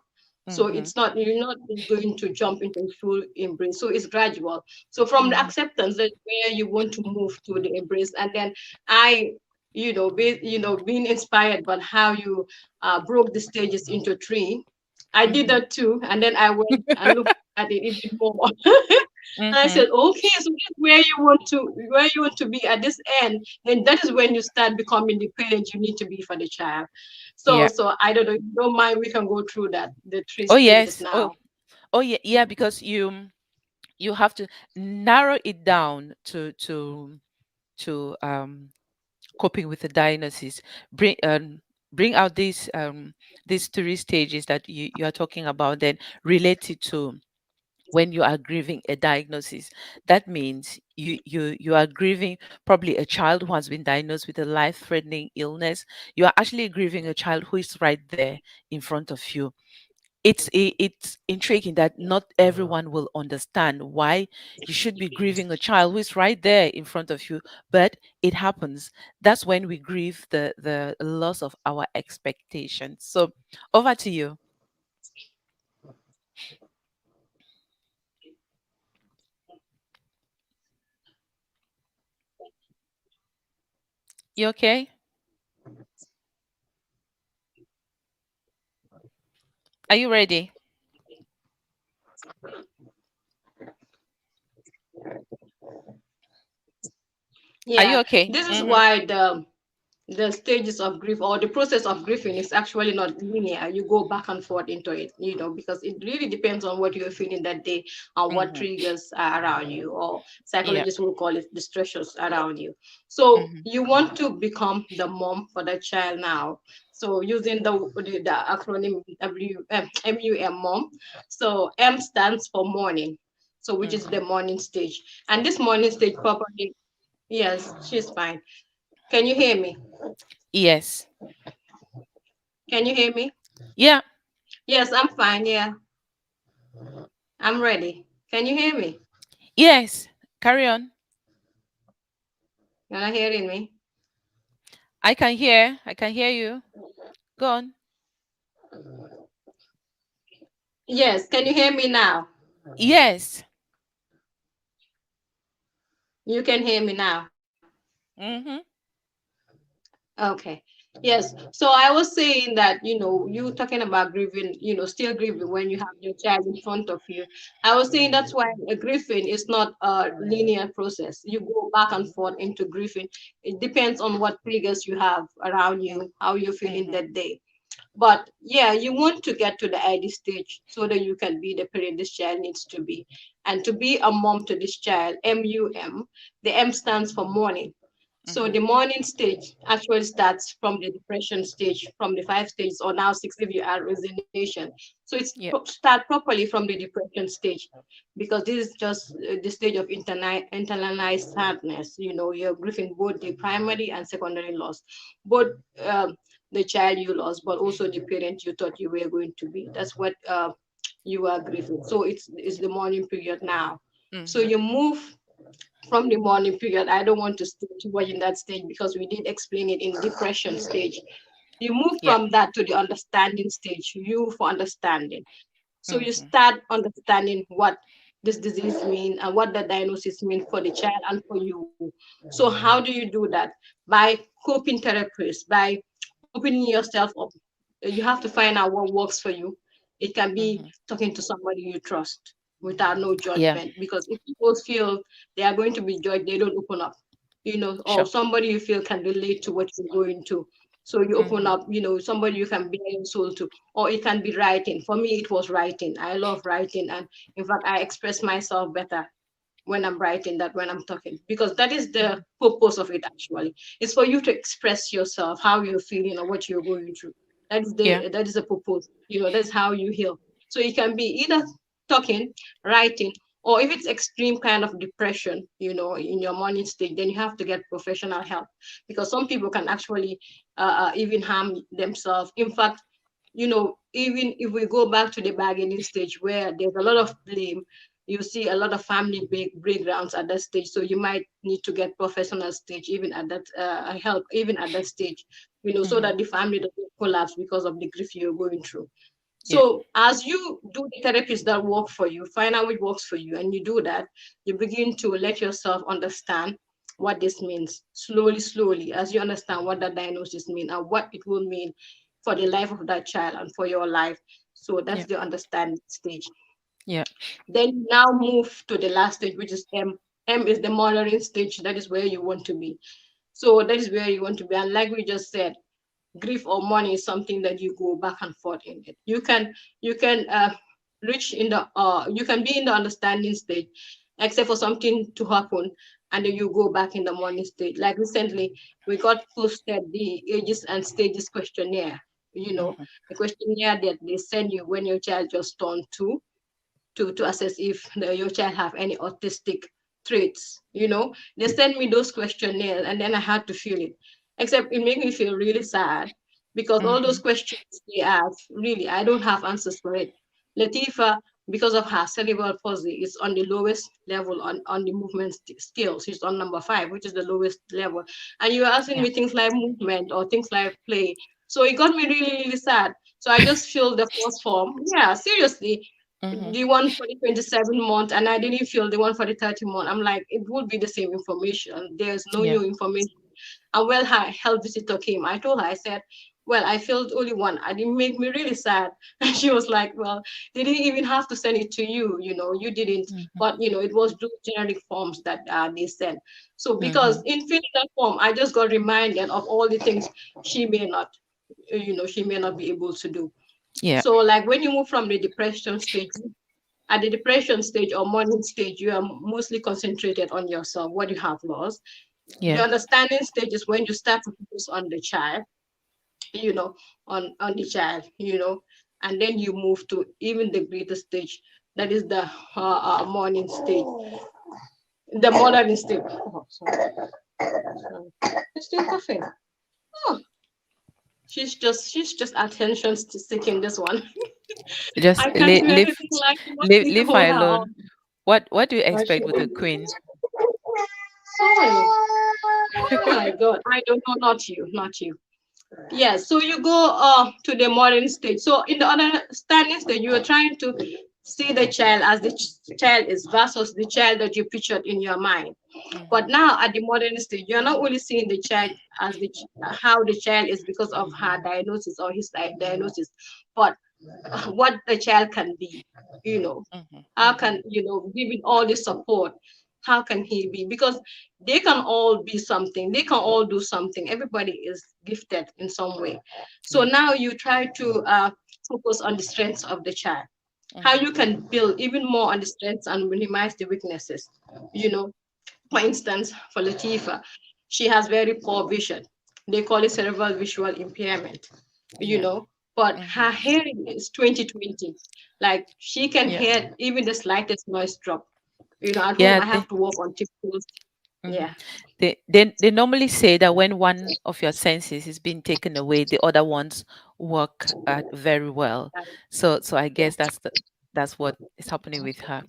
So Mm-hmm. it's not, you're not going to jump into full embrace. So it's gradual. So from the Mm-hmm. acceptance, that's where you want to move to the embrace. And then I, being inspired by how you broke the stages into three. I did Mm-hmm. that too, and then I went and looked at it even more. And I Mm-hmm. said, okay, so that's where you want to be at this end, and that is when you start becoming the parent you need to be for the child. So Yeah. so I don't know, if you don't mind, we can go through that, the three Oh stages yes. now. Oh yeah, yeah, because you have to narrow it down to coping with the diagnosis. Bring out these three stages that you are talking about, then relate it to when you are grieving a diagnosis. That means you are grieving probably a child who has been diagnosed with a life-threatening illness. You are actually grieving a child who is right there in front of you. It's intriguing that not everyone will understand why you should be grieving a child who is right there in front of you, but it happens. That's when we grieve the loss of our expectations. So over to you. You okay? Are you ready? Are you Yeah, okay? this is why the stages of grief or the process of grieving is actually not linear. You go back and forth into it, because it really depends on what you're feeling that day and what Mm-hmm. triggers are around you, or Yeah. psychologists will call it the stressors around you. So Mm-hmm. you want to become the mom for the child now. So using the acronym MUM, mom. So M stands for morning. So which is Mm-hmm. the morning stage. And this morning stage properly, yes, she's fine. Can you hear me? Yes. Can you hear me? Yeah. Yes, I'm fine. Yeah, I'm ready. Can you hear me? Yes. Carry on. You're not hearing me? I can hear. I can hear you. Go on. Yes, can you hear me now? Yes. You can hear me now. Mm-hmm. Okay. Yes. So I was saying that, you talking about grieving, still grieving when you have your child in front of you. I was saying that's why a grieving is not a linear process. You go back and forth into grieving. It depends on what triggers you have around you, how you're feeling Mm-hmm. that day. But yeah, you want to get to the ID stage so that you can be the parent this child needs to be. And to be a mom to this child, MUM, the M stands for morning. So Mm-hmm. the morning stage actually starts from the depression stage, from the five stages, or now six if you are resignation. So it's Yeah. start properly from the depression stage, because this is just the stage of internalized sadness. You're grieving both the primary and secondary loss, both um, the child you lost, but also the parent you thought you were going to be. That's what you are grieving. So it's the morning period now. So Mm-hmm. you move from the morning period. I don't want to stay too much in that stage because we did explain it in depression stage. You move Yeah. from that to the understanding stage, you for understanding. So you Mm-hmm. start understanding what this disease mean and what the diagnosis mean for the child and for you. So how do you do that? By coping therapies, by opening yourself up. You have to find out what works for you. It can be Mm-hmm. talking to somebody you trust without no Yeah. judgment. Because if people feel they are going to be judged, they don't open up. Or Sure. somebody you feel can relate to what you're going to. So you open Mhm. up, somebody you can bear your soul to, or it can be writing. For me, it was writing. I love writing, and in fact, I express myself better when I'm writing that when I'm talking, because that is the Mhm. purpose of it actually. It's for you to express yourself, how you're feeling or what you're going through. Yeah. That is the purpose. That's how you heal. So it can be either talking, writing, or if it's extreme kind of depression, in your morning stage, then you have to get professional help, because some people can actually even harm themselves. In fact, even if we go back to the bargaining stage where there's a lot of blame, you see a lot of family breakdowns at that stage. So you might need to get professional stage even at that help even at that stage, so Mhm. that the family doesn't collapse because of the grief you're going through. Yeah. So as you do the therapies that work for you, find out what works for you, and you do that, you begin to let yourself understand what this means slowly, slowly, as you understand what that diagnosis means and what it will mean for the life of that child and for your life. So that's Yeah. the understanding stage. Yeah. Then now move to the last stage, which is M. M is the monitoring stage. That is where you want to be. So that is where you want to be. And like we just said, grief or mourning is something that you go back and forth in it. You can reach in the you can be in the understanding stage, except for something to happen, and then you go back in the mourning stage. Like recently, we got posted the ages and stages questionnaire. Mhm. The questionnaire that they send you when your child just turned two, to assess if your child have any autistic traits. They sent me those questionnaires, and then I had to fill it. Except it made me feel really sad, because all those Mhm. questions they ask, really, I don't have answers for it. Latifa, because of her cerebral palsy, is on the lowest level on the movement scale. She's on number 5, which is the lowest level. And you're asking Yeah. me things like movement or things like play. So it got me really, really sad. So I just filled the first form. Yeah, seriously, Mhm. the one for the 27 month, and I didn't feel the one for the 30 month. I'm like, it would be the same information. There's no Yeah. new information. And when her health visitor came, I told her, I said, well, I filled only one. And it made me really sad. And she was like, well, they didn't even have to send it to you. You didn't. Mhm. But, it was those generic forms that they sent. So because Mhm. in filling that form, I just got reminded of all the things she may not, she may not be able to do. Yeah. So like when you move from the depression stage, at the depression stage or mourning stage, you are mostly concentrated on yourself, what you have lost. The Yeah. understanding stage is when you start to focus on the child, you know, on the child, and then you move to even the greater stage, that is the mourning stage, the mourning stage. Oh, sorry. She's still coughing. Oh, she's just attention seeking, this one. Just I can't do leave anything, like you want me to leave hold her her on. alone. What do you Or she expect with a queen? Sorry. Oh my God. I don't know, not you, not you. Yes, so you go to the modern stage. So in the understanding stage, you are trying to see the child as the child is versus the child that you pictured in your mind. But Mhm. now at the modern stage, you're not only seeing the child as how the child is because of her diagnosis or his diagnosis, but what the child can be, you know. Mhm. How Mhm. can, giving all the support, how can he be? Because they can all be something, they can all do something. Everybody is gifted in some way. So Yeah. now you try to focus on the strengths of the child, how Mhm. you can build even more on the strengths and minimize the weaknesses. You know, for instance, for Latifa, she has very poor vision. They call it cerebral visual impairment, you Yeah. know, but Mhm. her hearing is 20/20. Like she can Yeah. hear even the slightest noise drop. At home, Yeah. I have to walk on tiptoes. Mhm. Yeah. They normally say that when one of your senses is being taken away, the other ones work very well. So I Yeah. guess that's what is happening with her,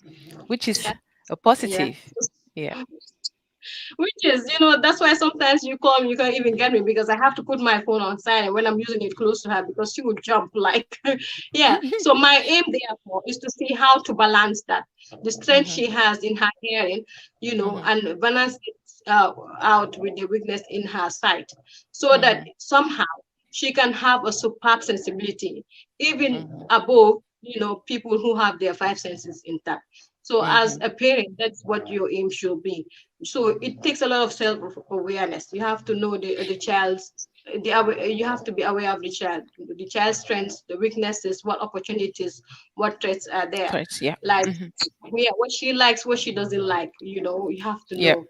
which is Yeah. a Yeah. positive. Yeah. Which is, that's why sometimes you call me, you can't even get me because I have to put my phone on silent when I'm using it close to her because she would jump like, yeah. So my aim therefore is to see how to balance that, the strength Mhm. she has in her hearing, Mhm. and balance it out with the weakness in her sight, so that Mhm. somehow she can have a superb sensibility, even Mhm. above, people who have their five senses intact. So as Mhm. a parent, that's what your aim should be. So it takes a lot of self awareness. You have to know the child's you have to be aware of the child's strengths, the weaknesses, what opportunities, what threats are there. Threats, yeah. Like, Hmm. yeah, what she likes, what she doesn't like. You have to Yeah. know,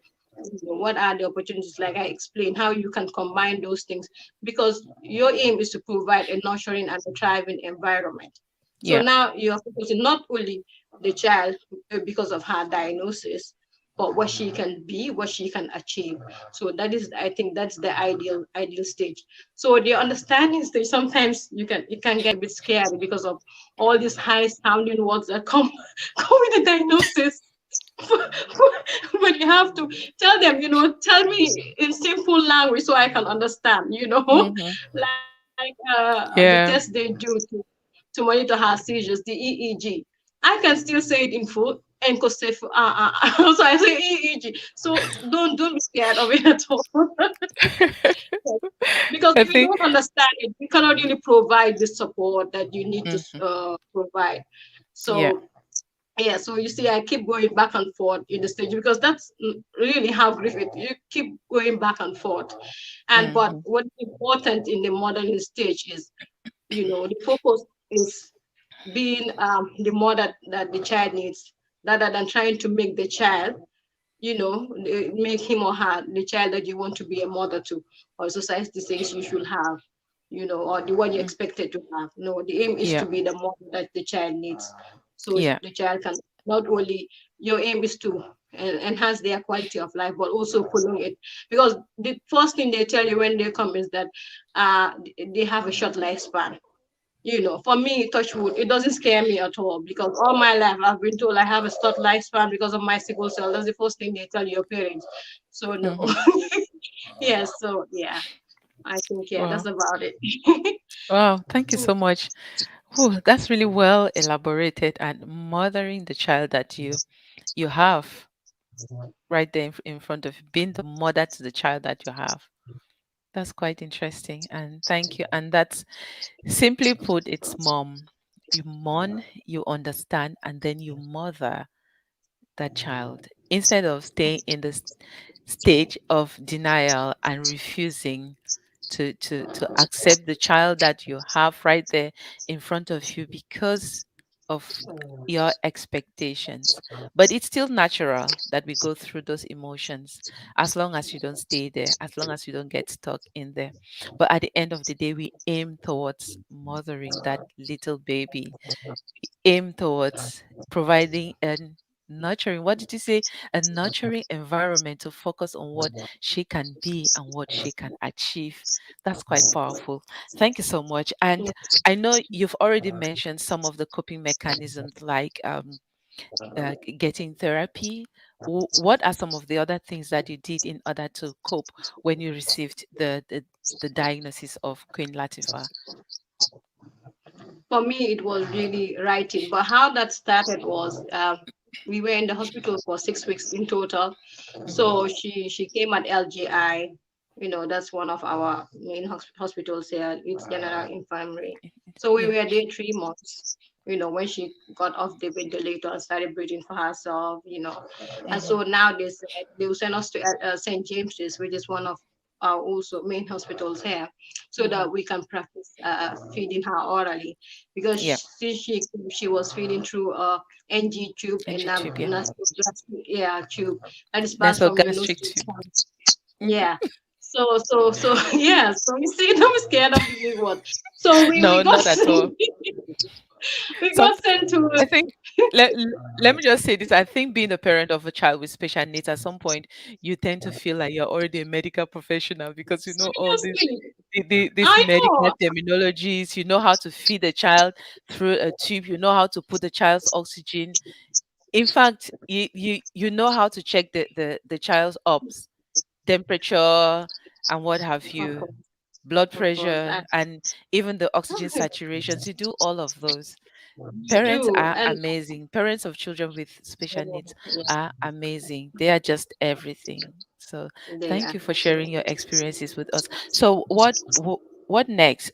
what are the opportunities. Like I explained, how you can combine those things, because your aim is to provide a nurturing and a thriving environment. So Yeah. now you're focusing not only the child, because of her diagnosis, but what she can be, what she can achieve. So that is, I think, that's the ideal stage. So the understanding stage, sometimes it can get a bit scary because of all these high sounding words that come come with the diagnosis. But you have to tell them, tell me in simple language so I can understand, Hmm. like the test Yeah. they do to monitor her seizures, the EEG. I can still say it in full. And so I say EEG. So don't be scared of it at all. Because I if you think. don't understand it, you cannot really provide the support that you need to Hmm. provide. Yeah. So yeah, so you see, I keep going back and forth in the stage, because that's really how grief it. You keep going back and forth, and but Hmm. what's important in the modeling stage is, the focus is being the mother that the child needs, rather than trying to make the child, make him or her the child that you want to be a mother to, or society says you should have, or the one you Mm. expected to have. No, the aim is Yeah. to be the mother that the child needs. So Yeah. the child can not only, your aim is to enhance their quality of life, but also prolong it. Because the first thing they tell you when they come is that they have a short lifespan. For me, touch wood, it doesn't scare me at all, because all my life I've been told I have a short lifespan because of my sickle cell. That's the first thing they tell your parents. So no. Hmm. Yeah, so yeah, I think, yeah, that's Wow. about it. Wow. Thank you so much. Oh, that's really well elaborated, and mothering the child that you have right there in front of you, being the mother to the child that you have. That's quite interesting. And thank you. And that's simply put, it's mom. You mourn, you understand, and then you mother that child instead of staying in the stage of denial and refusing to accept the child that you have right there in front of you because of your expectations. But it's still natural that we go through those emotions as long as you don't stay there, as long as you don't get stuck in there. But at the end of the day, we aim towards mothering that little baby, aim towards providing a nurturing, what did you say, a nurturing environment to focus on what she can be and what she can achieve. That's quite powerful. Thank you so much. And I know you've already mentioned some of the coping mechanisms, like getting therapy. What are some of the other things that you did in order to cope when you received the diagnosis of Queen Latifah? For me, it was really writing. But how that started was, we were in the hospital for 6 weeks in total. Hmm. So she came at LGI. That's one of our main hospitals here. It's General Infirmary. So we Yeah. were there 3 months. When she got off the ventilator and started breathing for herself. And Hmm. so now they will send us to St. James's, which is one of our also main hospitals here, so Hmm. that we can practice feeding her orally, because Yeah. since she was feeding through a NG tube and NG tube. Yeah. yeah, tube that is passed from your nose Nasogastric to your tube. tongue. Yeah. So yeah. So you see, don't be scared of the big word. So we No, got not at all. we Some, got sent to I think, let me just say this. I think being a parent of a child with special needs, at some point, you tend to feel like you're already a medical professional because you know all seriously. these I medical know. terminologies. You know how to feed a child through a tube. You know how to put the child's oxygen. In fact, you know how to check the child's ups, temperature, and what have Of you, course, blood of course. pressure, and even the oxygen saturations. You do all of those. You Parents do, are and amazing. Parents of children with special needs yeah, are amazing. They are just everything. So they thank are. you for sharing your experiences with us. So what next?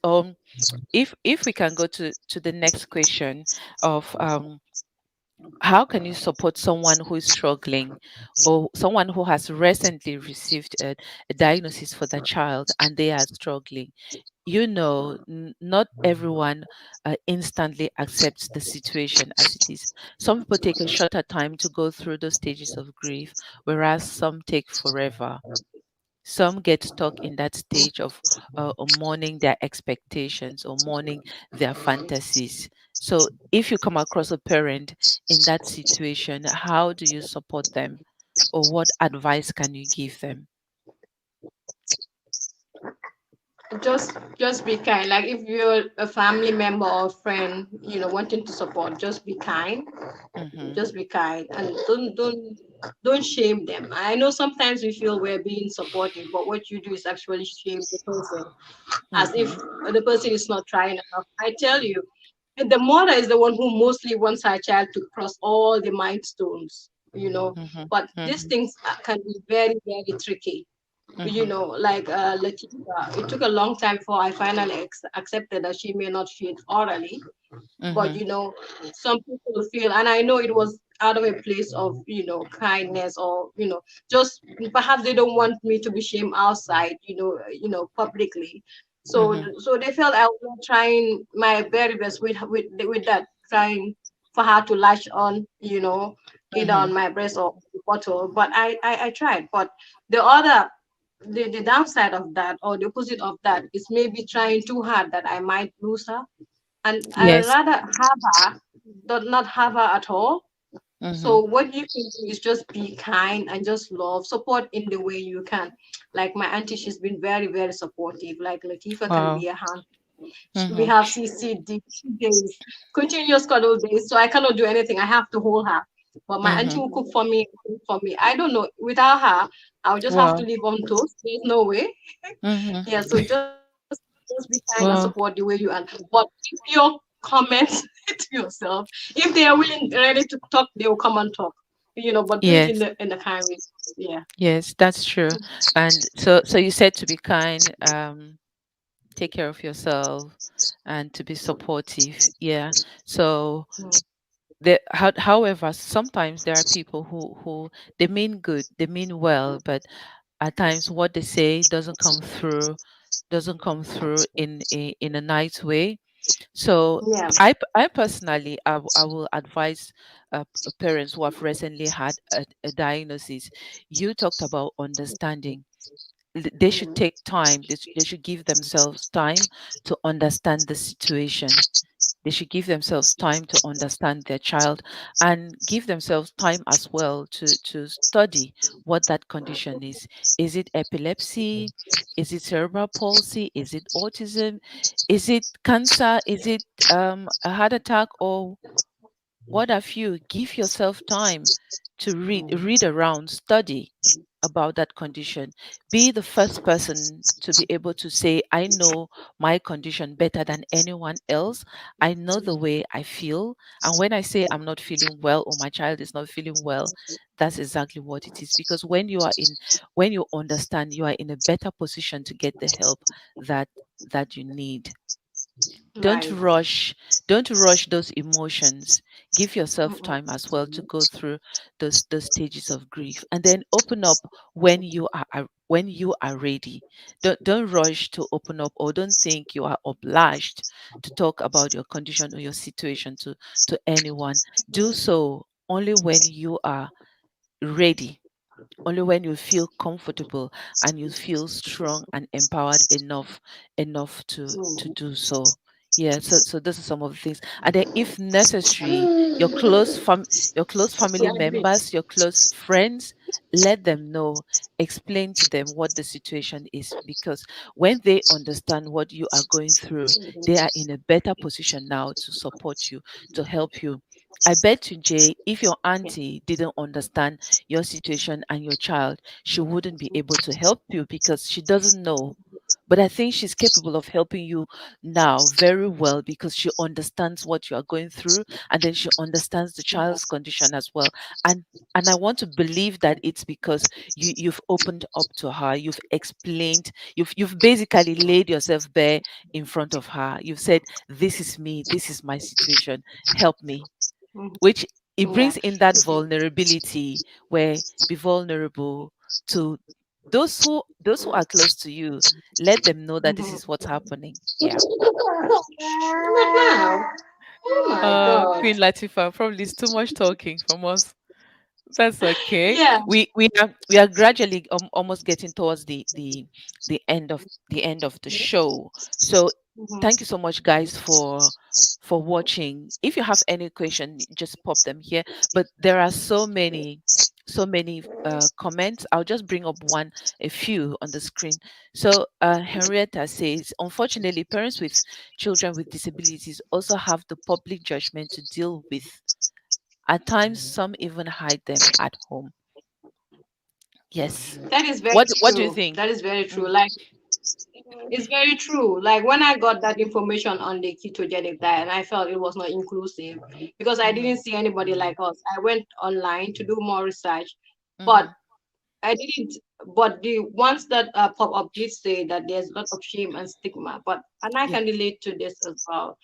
If we can go to the next question of how can you support someone who is struggling, or someone who has recently received a diagnosis for their child and they are struggling? Not everyone instantly accepts the situation as it is. Some people take a shorter time to go through those stages of grief, whereas some take forever. Some get stuck in that stage of mourning their expectations or mourning their fantasies. So, if you come across a parent in that situation, how do you support them, or what advice can you give them? Just be kind. Like if you're a family member or friend, wanting to support, just be kind. Mm-hmm. Just be kind and don't shame them. I know sometimes we feel we're being supportive, but what you do is actually shame the person, as if Mm-hmm. the person is not trying enough. I tell you, the mother is the one who mostly wants her child to cross all the milestones. Mm-hmm. But these Mm-hmm. things can be very, very tricky. Mm-hmm. Like Latifa, it took a long time before I finally accepted that she may not feed orally. But Mm-hmm. some people feel, and I know it was out of a place of kindness, or just perhaps they don't want me to be shamed outside, publicly. So Mm-hmm. so they felt I was trying my very best with that, trying for her to latch on, either Mm-hmm. on my breast or the bottle. But I tried. But the other the downside of that, or the opposite of that, is maybe trying too hard that I might lose her, and I Yes. rather have her than not have her at all. Mm-hmm. So what you can do is just be kind and just love, support in the way you can. Like my auntie, she's been very, very supportive. Like Latifa can Wow. be a hand. We Mm-hmm. have days, continuous cuddle days. So I cannot do anything. I have to hold her. But my auntie Mm-hmm. will cook for me, I don't know. Without her, I'll just have to Wow. live on toast. There's no way. Mm-hmm. Yeah, so just be kind and support the Well, way you are. But keep your comments to yourself. If they are willing, ready to talk, they will come and talk. But do it in yes. the kind way. Yeah. Yes, that's true. And so you said to be kind, take care of yourself, and to be supportive. Yeah. So however, sometimes there are people who they mean good, they mean well, but at times what they say doesn't come through in a nice way. So Yeah. I personally, I will advise parents who have recently had a diagnosis. You talked about understanding. They should Mhm. take time. They should give themselves time to understand the situation. They should give themselves time to understand their child, and give themselves time as well to study what that condition is. Is it epilepsy? Is it cerebral palsy? Is it autism? Is it cancer? Is it a heart attack? Or what have you? Give yourself time to read around, study about that condition. Be the first person to be able to say, I know my condition better than anyone else. I know the way I feel. And when I say I'm not feeling well, or my child is not feeling well, that's exactly what it is. Because when you understand, you are in a better position to get the help that you need. don't Right. rush don't rush those emotions. Give yourself Mm-mm. time as well to go through those stages of grief, and then open up when you are ready. Don't rush to open up, or don't think you are obliged to talk about your condition or your situation to anyone. Do so only when you are ready, only when you feel comfortable and you feel strong and empowered enough to do so. Yeah, so those are some of the things. And then if necessary, your close family Yeah, I agree. members, your close friends, let them know, explain to them what the situation is, because when they understand what you are going through, they are in a better position now to support you, to help you. I bet you, Jay, if your auntie didn't understand your situation and your child, she wouldn't be able to help you because she doesn't know. But I think she's capable of helping you now very well, because she understands what you are going through, and then she understands the child's condition as well. And I want to believe that it's because you've opened up to her, you've explained, you've basically laid yourself bare in front of her. You've said, "This is me, this is my situation. Help me." Mhm. Which it Yeah. brings in that vulnerability where be vulnerable to those who are close to you. Let them know that this Mhm. is what's happening. Yeah. But now, oh my God. Queen Latifah, probably it's too much talking from us. That's okay. Yeah. We are gradually almost getting towards the end of the show. So Mhm. thank you so much, guys, for watching. If you have any question, just pop them here. But there are so many comments. I'll just bring up a few on the screen. So Henrietta says, unfortunately, parents with children with disabilities also have the public judgment to deal with. At times, some even hide them at home. Yes. That is very What do you true. think? That is very true. Mm, Like, it's very true. Like when I got that information on the ketogenic diet, and I felt it was not inclusive because I mm-hmm, didn't see anybody like us. I went online to do more research, but mm-hmm. I didn't. But the ones that pop up did say that there's a lot of shame and stigma. And I Yeah. can relate to this as well.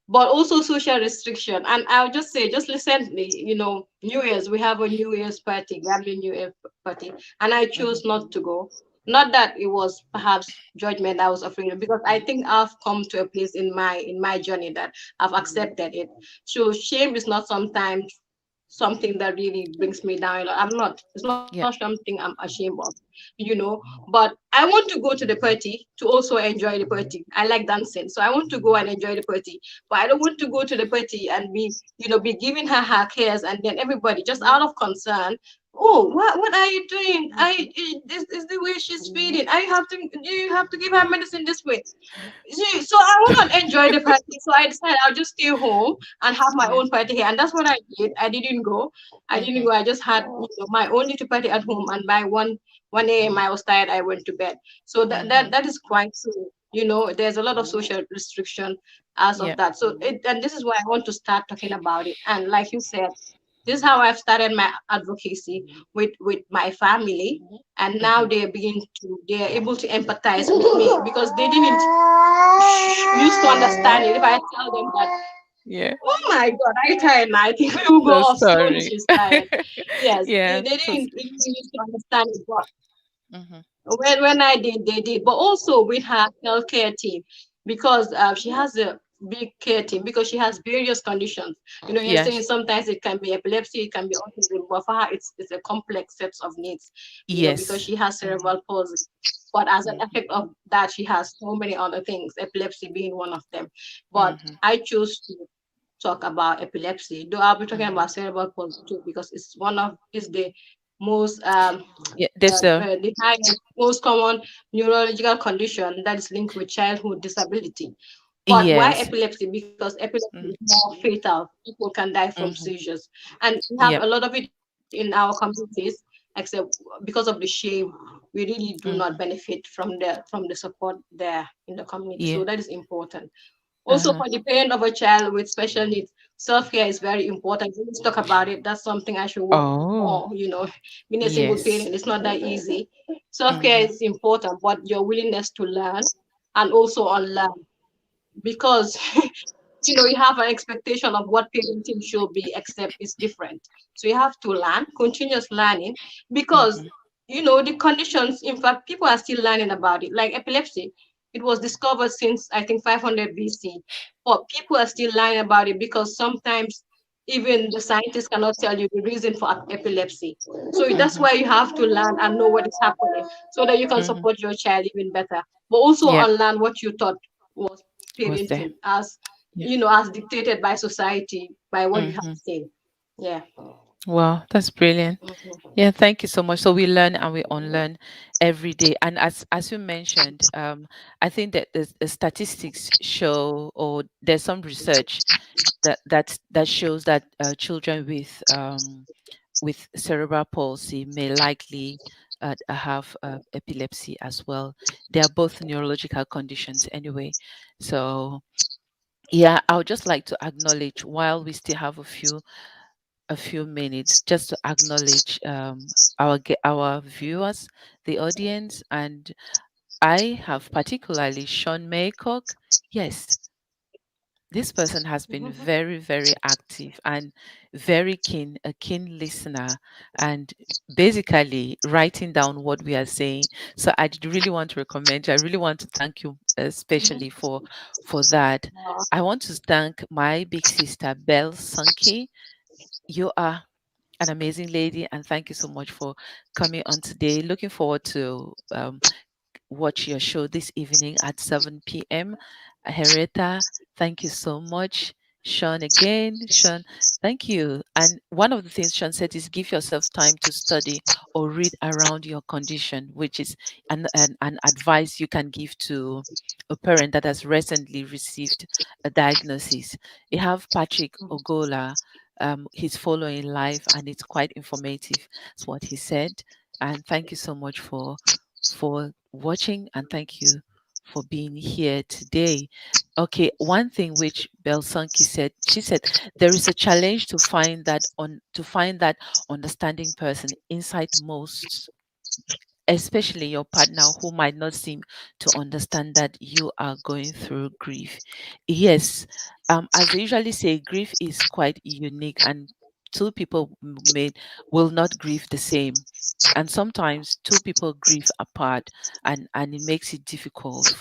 But also social restriction. And I'll just say, just recently, New Year's, we have a New Year's party, Gambian New Year party, and I Mm-hmm. chose not to go. Not that it was perhaps judgment I was afraid of, because I think I've come to a place in my journey that I've accepted it. So shame is not sometimes something that really brings me down. Like, it's not Yeah. something I'm ashamed of, but I want to go to the party to also enjoy the party. I like dancing, so I want to go and enjoy the party, but I don't want to go to the party and be giving her cares, and then everybody just out of concern. Oh, what are you doing? This is the way she's feeding. I have to You have to give her medicine this way. See, so I will not enjoy the party. So I decided I'll just stay home and have my Yeah. own party here. And that's what I did. I didn't go. I didn't Mm-hmm. go. I just had my own little party at home. And by 1 a.m. I was tired. I went to bed. So that Mm-hmm. that, that is quite true. There's a lot of social restriction as Yeah. of that. And this is why I want to start talking about it. And like you said, this is how I've started my advocacy with my family, and now Mm-hmm. they're able to empathize with me because they didn't used to understand it. If I tell them that, Yeah. oh my God, are you tired now? I think we will go So off soon. sorry. She's tired. Yes, they Yeah. So. didn't really used to understand it, but Mm-hmm. when I did, they did. But also with her healthcare team, because she has a big care team because she has various conditions. You're saying Yes. sometimes it can be epilepsy, it can be autism, but for her it's a complex set of needs. Because Yes. she has Mm-hmm. cerebral palsy. But as an Mm-hmm. effect of that, she has so many other things, epilepsy being one of them. But Mm-hmm. I chose to talk about epilepsy, though I'll be talking Mm-hmm. about cerebral palsy too, because it's the most Yeah. There's a. the highest, most common neurological condition that is linked with childhood disability. But why Yes. epilepsy? Because epilepsy is Mm-hmm. more fatal. People can die from Mm-hmm. seizures, and we have a Yep. lot of it in our communities. Except because of the shame, we really do not Mm-hmm. benefit from the support there in the community. So that Yeah. is important. Also, for the Uh-huh. parent of a child with special needs, self-care is very important. Let's talk about it. That's something I should work Oh. more. Being a single Yes. parent, it's not that easy. Self-care Mm-hmm. is important, but your willingness to learn and also unlearn, because you have an expectation of what parenting should be, except it's different. So you have to learn, continuous learning, because Mm-hmm. the conditions, in fact, people are still learning about it. Like epilepsy, it was discovered since I think 500 BC, but people are still learning about it because sometimes even the scientists cannot tell you the reason for epilepsy. So that's Mm-hmm. why you have to learn and know what is happening so that you can Mm-hmm. support your child even better, but also Yep. unlearn what you thought was Was there? parenting, as Yeah. as dictated by society, by what you have Mm-hmm. seen. Yeah. Wow, that's brilliant. Mhm. Yeah, thank you so much. So we learn and we unlearn every day. And as you mentioned, I think that the statistics show, or there's some research that shows that children with cerebral palsy may likely have epilepsy as well. They are both neurological conditions anyway. So yeah, I would just like to acknowledge, while we still have a few minutes, just to acknowledge our viewers, the audience, and I have particularly Sean Maycock. Yes, This person has been very, very active and very keen, a keen listener, and basically writing down what we are saying. So really want to recommend you. I really want to thank you especially for that. I want to thank my big sister 𝗶𝗃𝗀. You are an amazing lady, and thank you so much for coming on today. Looking forward to watch your show this evening at 7 p.m. Henrietta, thank you so much. Sean again. Sean, thank you. And one of the things Sean said is give yourself time to study or read around your condition, which is an advice you can give to a parent that has recently received a diagnosis. You have Patrick Ogola. He's following live and it's quite informative. That's what he said. And thank you so much for watching and thank you for being here today. Okay, one thing which 𝗏𝗃𝗀𝗃 said, she said there is a challenge to find that understanding person inside most, especially your partner who might not seem to understand that you are going through grief. Yes, as they usually say, grief is quite unique and two people will not grieve the same. And sometimes two people grieve apart and it makes it difficult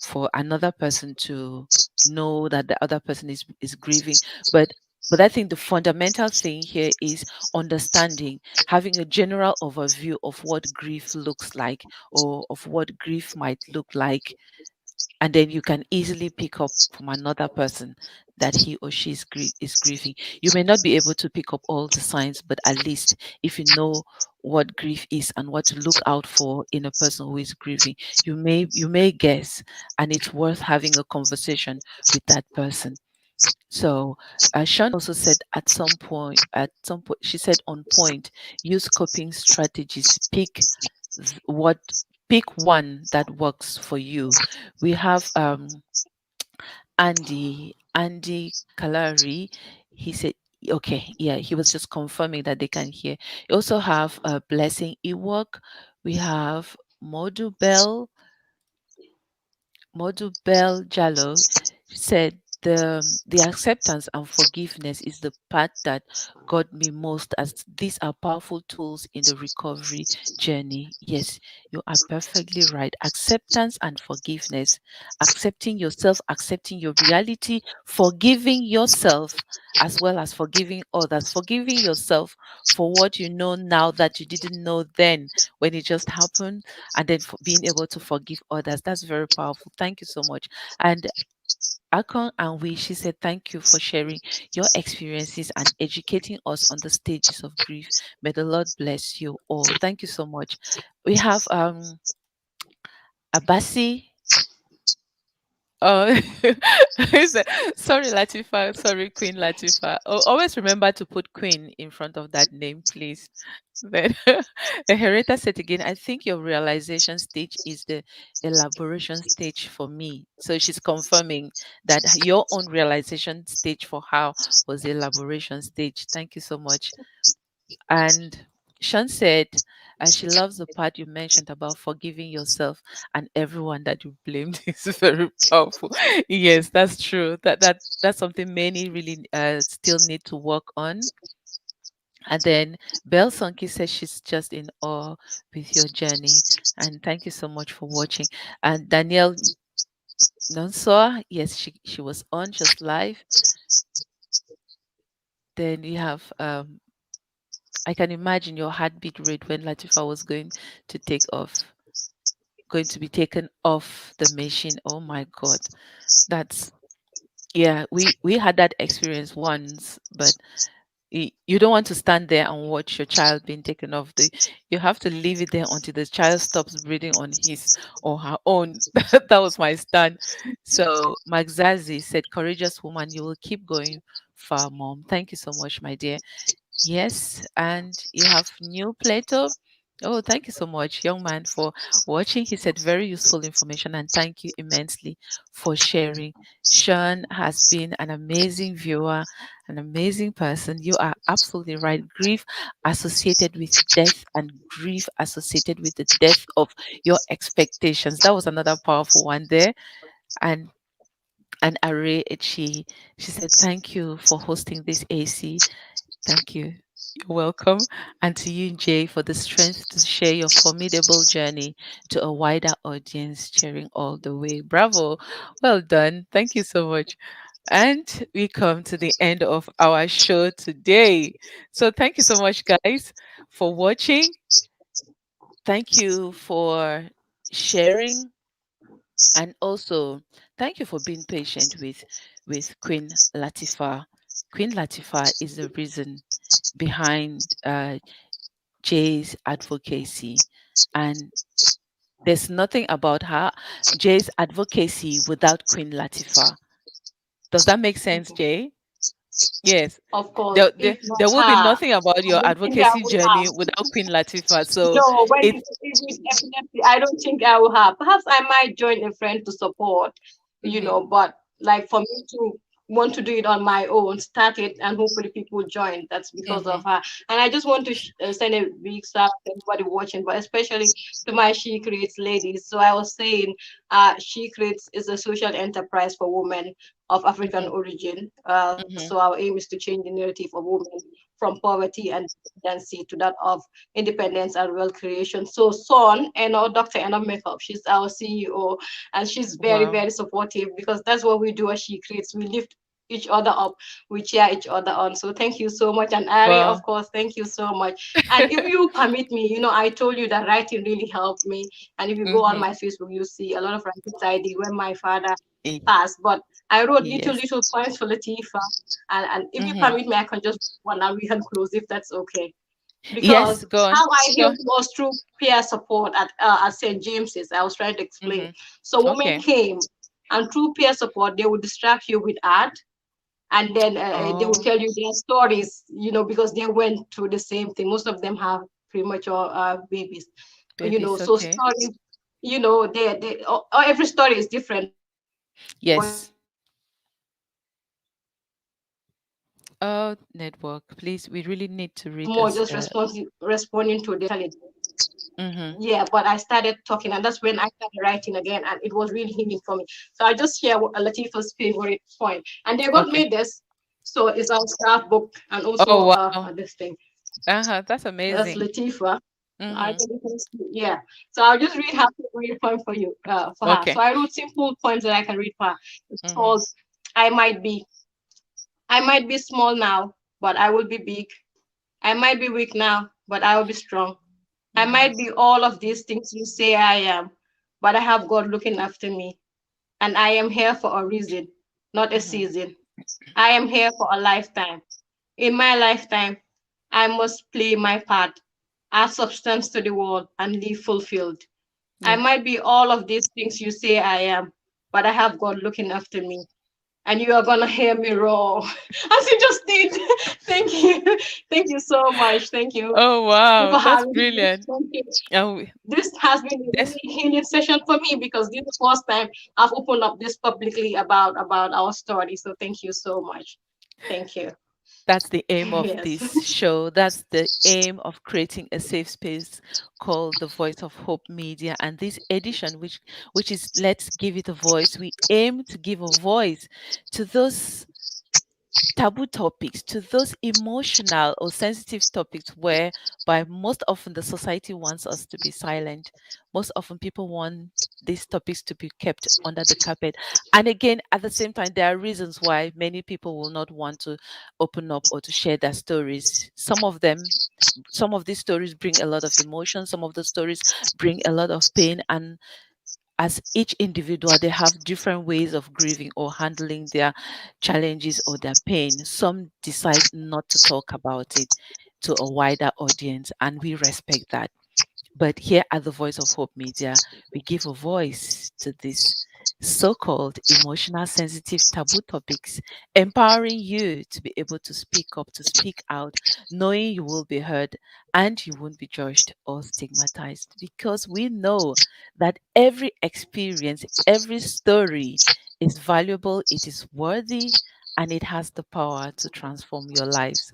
for another person to know that the other person is grieving. But I think the fundamental thing here is understanding, having a general overview of what grief looks like or of what grief might look like, and then you can easily pick up from another person that he or she is grieving. You may not be able to pick up all the signs, but at least if you know what grief is and what to look out for in a person who is grieving, you may guess, and it's worth having a conversation with that person. So Sean also said at some point, she said on point, use coping strategies. What pick one that works for you. We have Andy Kalari. He said, okay, yeah, he was just confirming that they can hear. We also have Blessing Ewok. We have Modu Bell. Modubel Jallo said the acceptance and forgiveness is the part that got me most, as these are powerful tools in the recovery journey. Yes, you are perfectly right. Acceptance and forgiveness, accepting yourself, accepting your reality, forgiving yourself as well as forgiving others, forgiving yourself for what you know now that you didn't know then when it just happened, and then for being able to forgive others. That's very powerful. Thank you so much. And Akon and we, she said, thank you for sharing your experiences and educating us on the stages of grief. May the Lord bless you all. Thank you so much. We have Abasi. Oh, he said, sorry, Latifa. Sorry, Queen Latifa. Always remember to put Queen in front of that name, please. Then Henrietta said again, I think your realization stage is the elaboration stage for me. So she's confirming that your own realization stage for her was the elaboration stage. Thank you so much. And Sean said she loves the part you mentioned about forgiving yourself and everyone that you blamed. Is very powerful. Yes, that's true. That's something many really still need to work on. And then 𝗏𝗃𝗀𝗃 says she's just in awe with your journey. And thank you so much for watching. And Danielle Nonsoa, yes, she was on just live. Then you have I can imagine your heartbeat rate when Latifa was going to be taken off the machine. Oh my God. That's yeah, we had that experience once, but you don't want to stand there and watch your child being taken off. You have to leave it there until the child stops breathing on his or her own. That was my stand. So Magzazi said, courageous woman, you will keep going far, mom. Thank you so much, my dear. Yes, and you have New Plato. Oh, thank you so much, young man, for watching. He said very useful information, and thank you immensely for sharing. Sean has been an amazing viewer, an amazing person. You are absolutely right. Grief associated with death and grief associated with the death of your expectations. That was another powerful one there. And And 𝗟𝗂𝗁𝗁, she said, thank you for hosting this AC. Thank you. You're welcome. And to you, Jay, for the strength to share your formidable journey to a wider audience, cheering all the way. Bravo. Well done. Thank you so much. And we come to the end of our show today. So thank you so much, guys, for watching. Thank you for sharing, and also thank you for being patient with Queen Latifah. Queen Latifah is the reason behind Jay's advocacy, and there's nothing about her Jay's advocacy without Queen Latifah. Does that make sense, Jay? Yes. Of course, There, if there, not there will be her, nothing about I your don't think I advocacy would have. journey without Queen Latifah. So No, when it. it with epilepsy, I don't think I will have. Perhaps I might join a friend to support, Mhm, but like for me to want to do it on my own, start it, and hopefully people join. That's because of mhm, her. And I just want to send a big shout out to everybody watching, but especially to my She Creates ladies. So I was saying, She Creates is a social enterprise for women of African mhm, origin. So mhm, our aim is to change the narrative of women from poverty and dependency to that of independence and wealth creation. So Son and our Dr. Anna Makeup, she's our CEO, and she's very, wow. very supportive because that's what we do as She Creates. We lift each other up, we cheer each other on. So thank you so much. And Ari, of Well. course, thank you so much. And if you permit me, I told you that writing really helped me. And if you go on Mhm. my Facebook, you see a lot of writings I did when my father y- passed. But I wrote little, Yes. little poems for Latifa. And if you Mhm. permit me, I can just one and we can close if that's okay, Yes, because go on. how I Go. healed was through peer support at St. James's. I was trying to explain. Mhm. So women Okay. came, and through peer support, they would distract you with art, and then they would Oh, tell you their stories, because they went through the same thing. Most of them have premature babies, babies. so Okay. stories, every story is different, but your story is the same. Yes. So they would tell you their stories, Oh, network. Please, we really need to read more this. just responding to their intelligence. Mhm. Yeah, but I started talking, and that's when I started writing again, and it was really healing for me. So I just share Latifah's favorite point, and they got Okay. me this. So it's our scrapbook and also Oh, wow. this thing. Uh-huh. That's That's amazing. Latifa. I Mhm. think you can see, yeah. So I'll just read her favorite poem for you, for her. So Okay. I wrote simple poems that I can read for her. It's Mhm. called "I Might Be." I might be small now, but I will be big. I might be weak now, but I will be strong. I Mhm. might be all of these things you say I am, but I have God looking after me. And I am here for a reason, not a Mhm. season. I am here for a lifetime. In my lifetime, I must play my part, add substance to the world, and live fulfilled. I Yeah. might be all of these things you say I am, but I have God looking after me. And you are gonna hear me roar as you just did. Thank you. Thank you so much. Thank you Oh, wow. for That's having me. brilliant. Thank you. And we, This has been a that's really healing session for me because this is the first time I've opened up this publicly about our story. So thank you so much. Thank you. That's the aim of Yes. this show. That's the aim of creating a safe space called the Voice of Hope Media. And this edition, which is Let's Give It a Voice, we aim to give a voice to those taboo topics, to those emotional or sensitive topics where by most often the society wants us to be silent. Most often people want these topics to be kept under the carpet. And again, at the same time, there are reasons why many people will not want to open up or to share their stories. Some of these stories bring a lot of emotion, some of the stories bring a lot of pain, and as each individual, they have different ways of grieving or handling their challenges or their pain. Some decide not to talk about it to a wider audience, and we respect that. But here at the Voice of Hope Media, we give a voice to these so called emotional sensitive taboo topics, empowering you to be able to speak up, to speak out, knowing you will be heard and you won't be judged or stigmatized. Because we know that every experience, every story is valuable, it is worthy, and it has the power to transform your lives.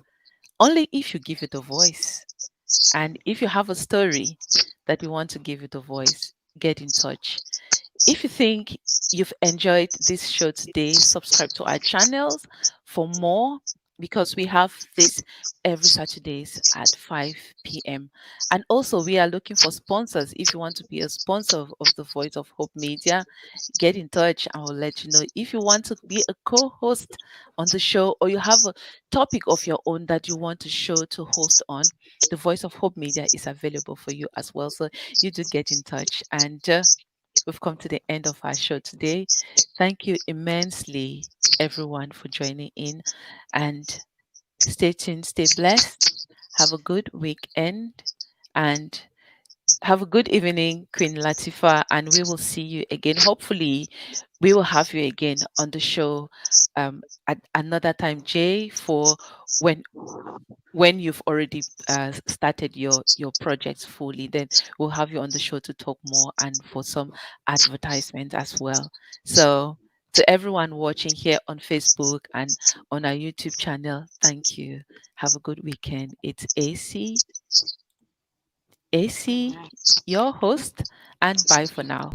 Only if you give it a voice. And if you have a story that you want to give it a voice, get in touch. If you think you've enjoyed this show today, subscribe to our channels for more, because we have this every Saturdays at 5 p.m. And also, we are looking for sponsors. If you want to be a sponsor of the Voice of Hope Media, get in touch and we'll let you know. If you want to be a co-host on the show, or you have a topic of your own that you want to show to host on, the Voice of Hope Media is available for you as well. So you do get in touch. And we've come to the end of our show today. Thank you immensely, everyone, for joining in. And stay tuned, stay blessed. Have a good weekend and have a good evening, Queen Latifah. And we will see you again. Hopefully, we will have you again on the show at another time, Jay, for when you've already started your projects fully. Then we'll have you on the show to talk more and for some advertisements as well. So to everyone watching here on Facebook and on our YouTube channel, thank you. Have a good weekend. It's AC, your host, and bye for now.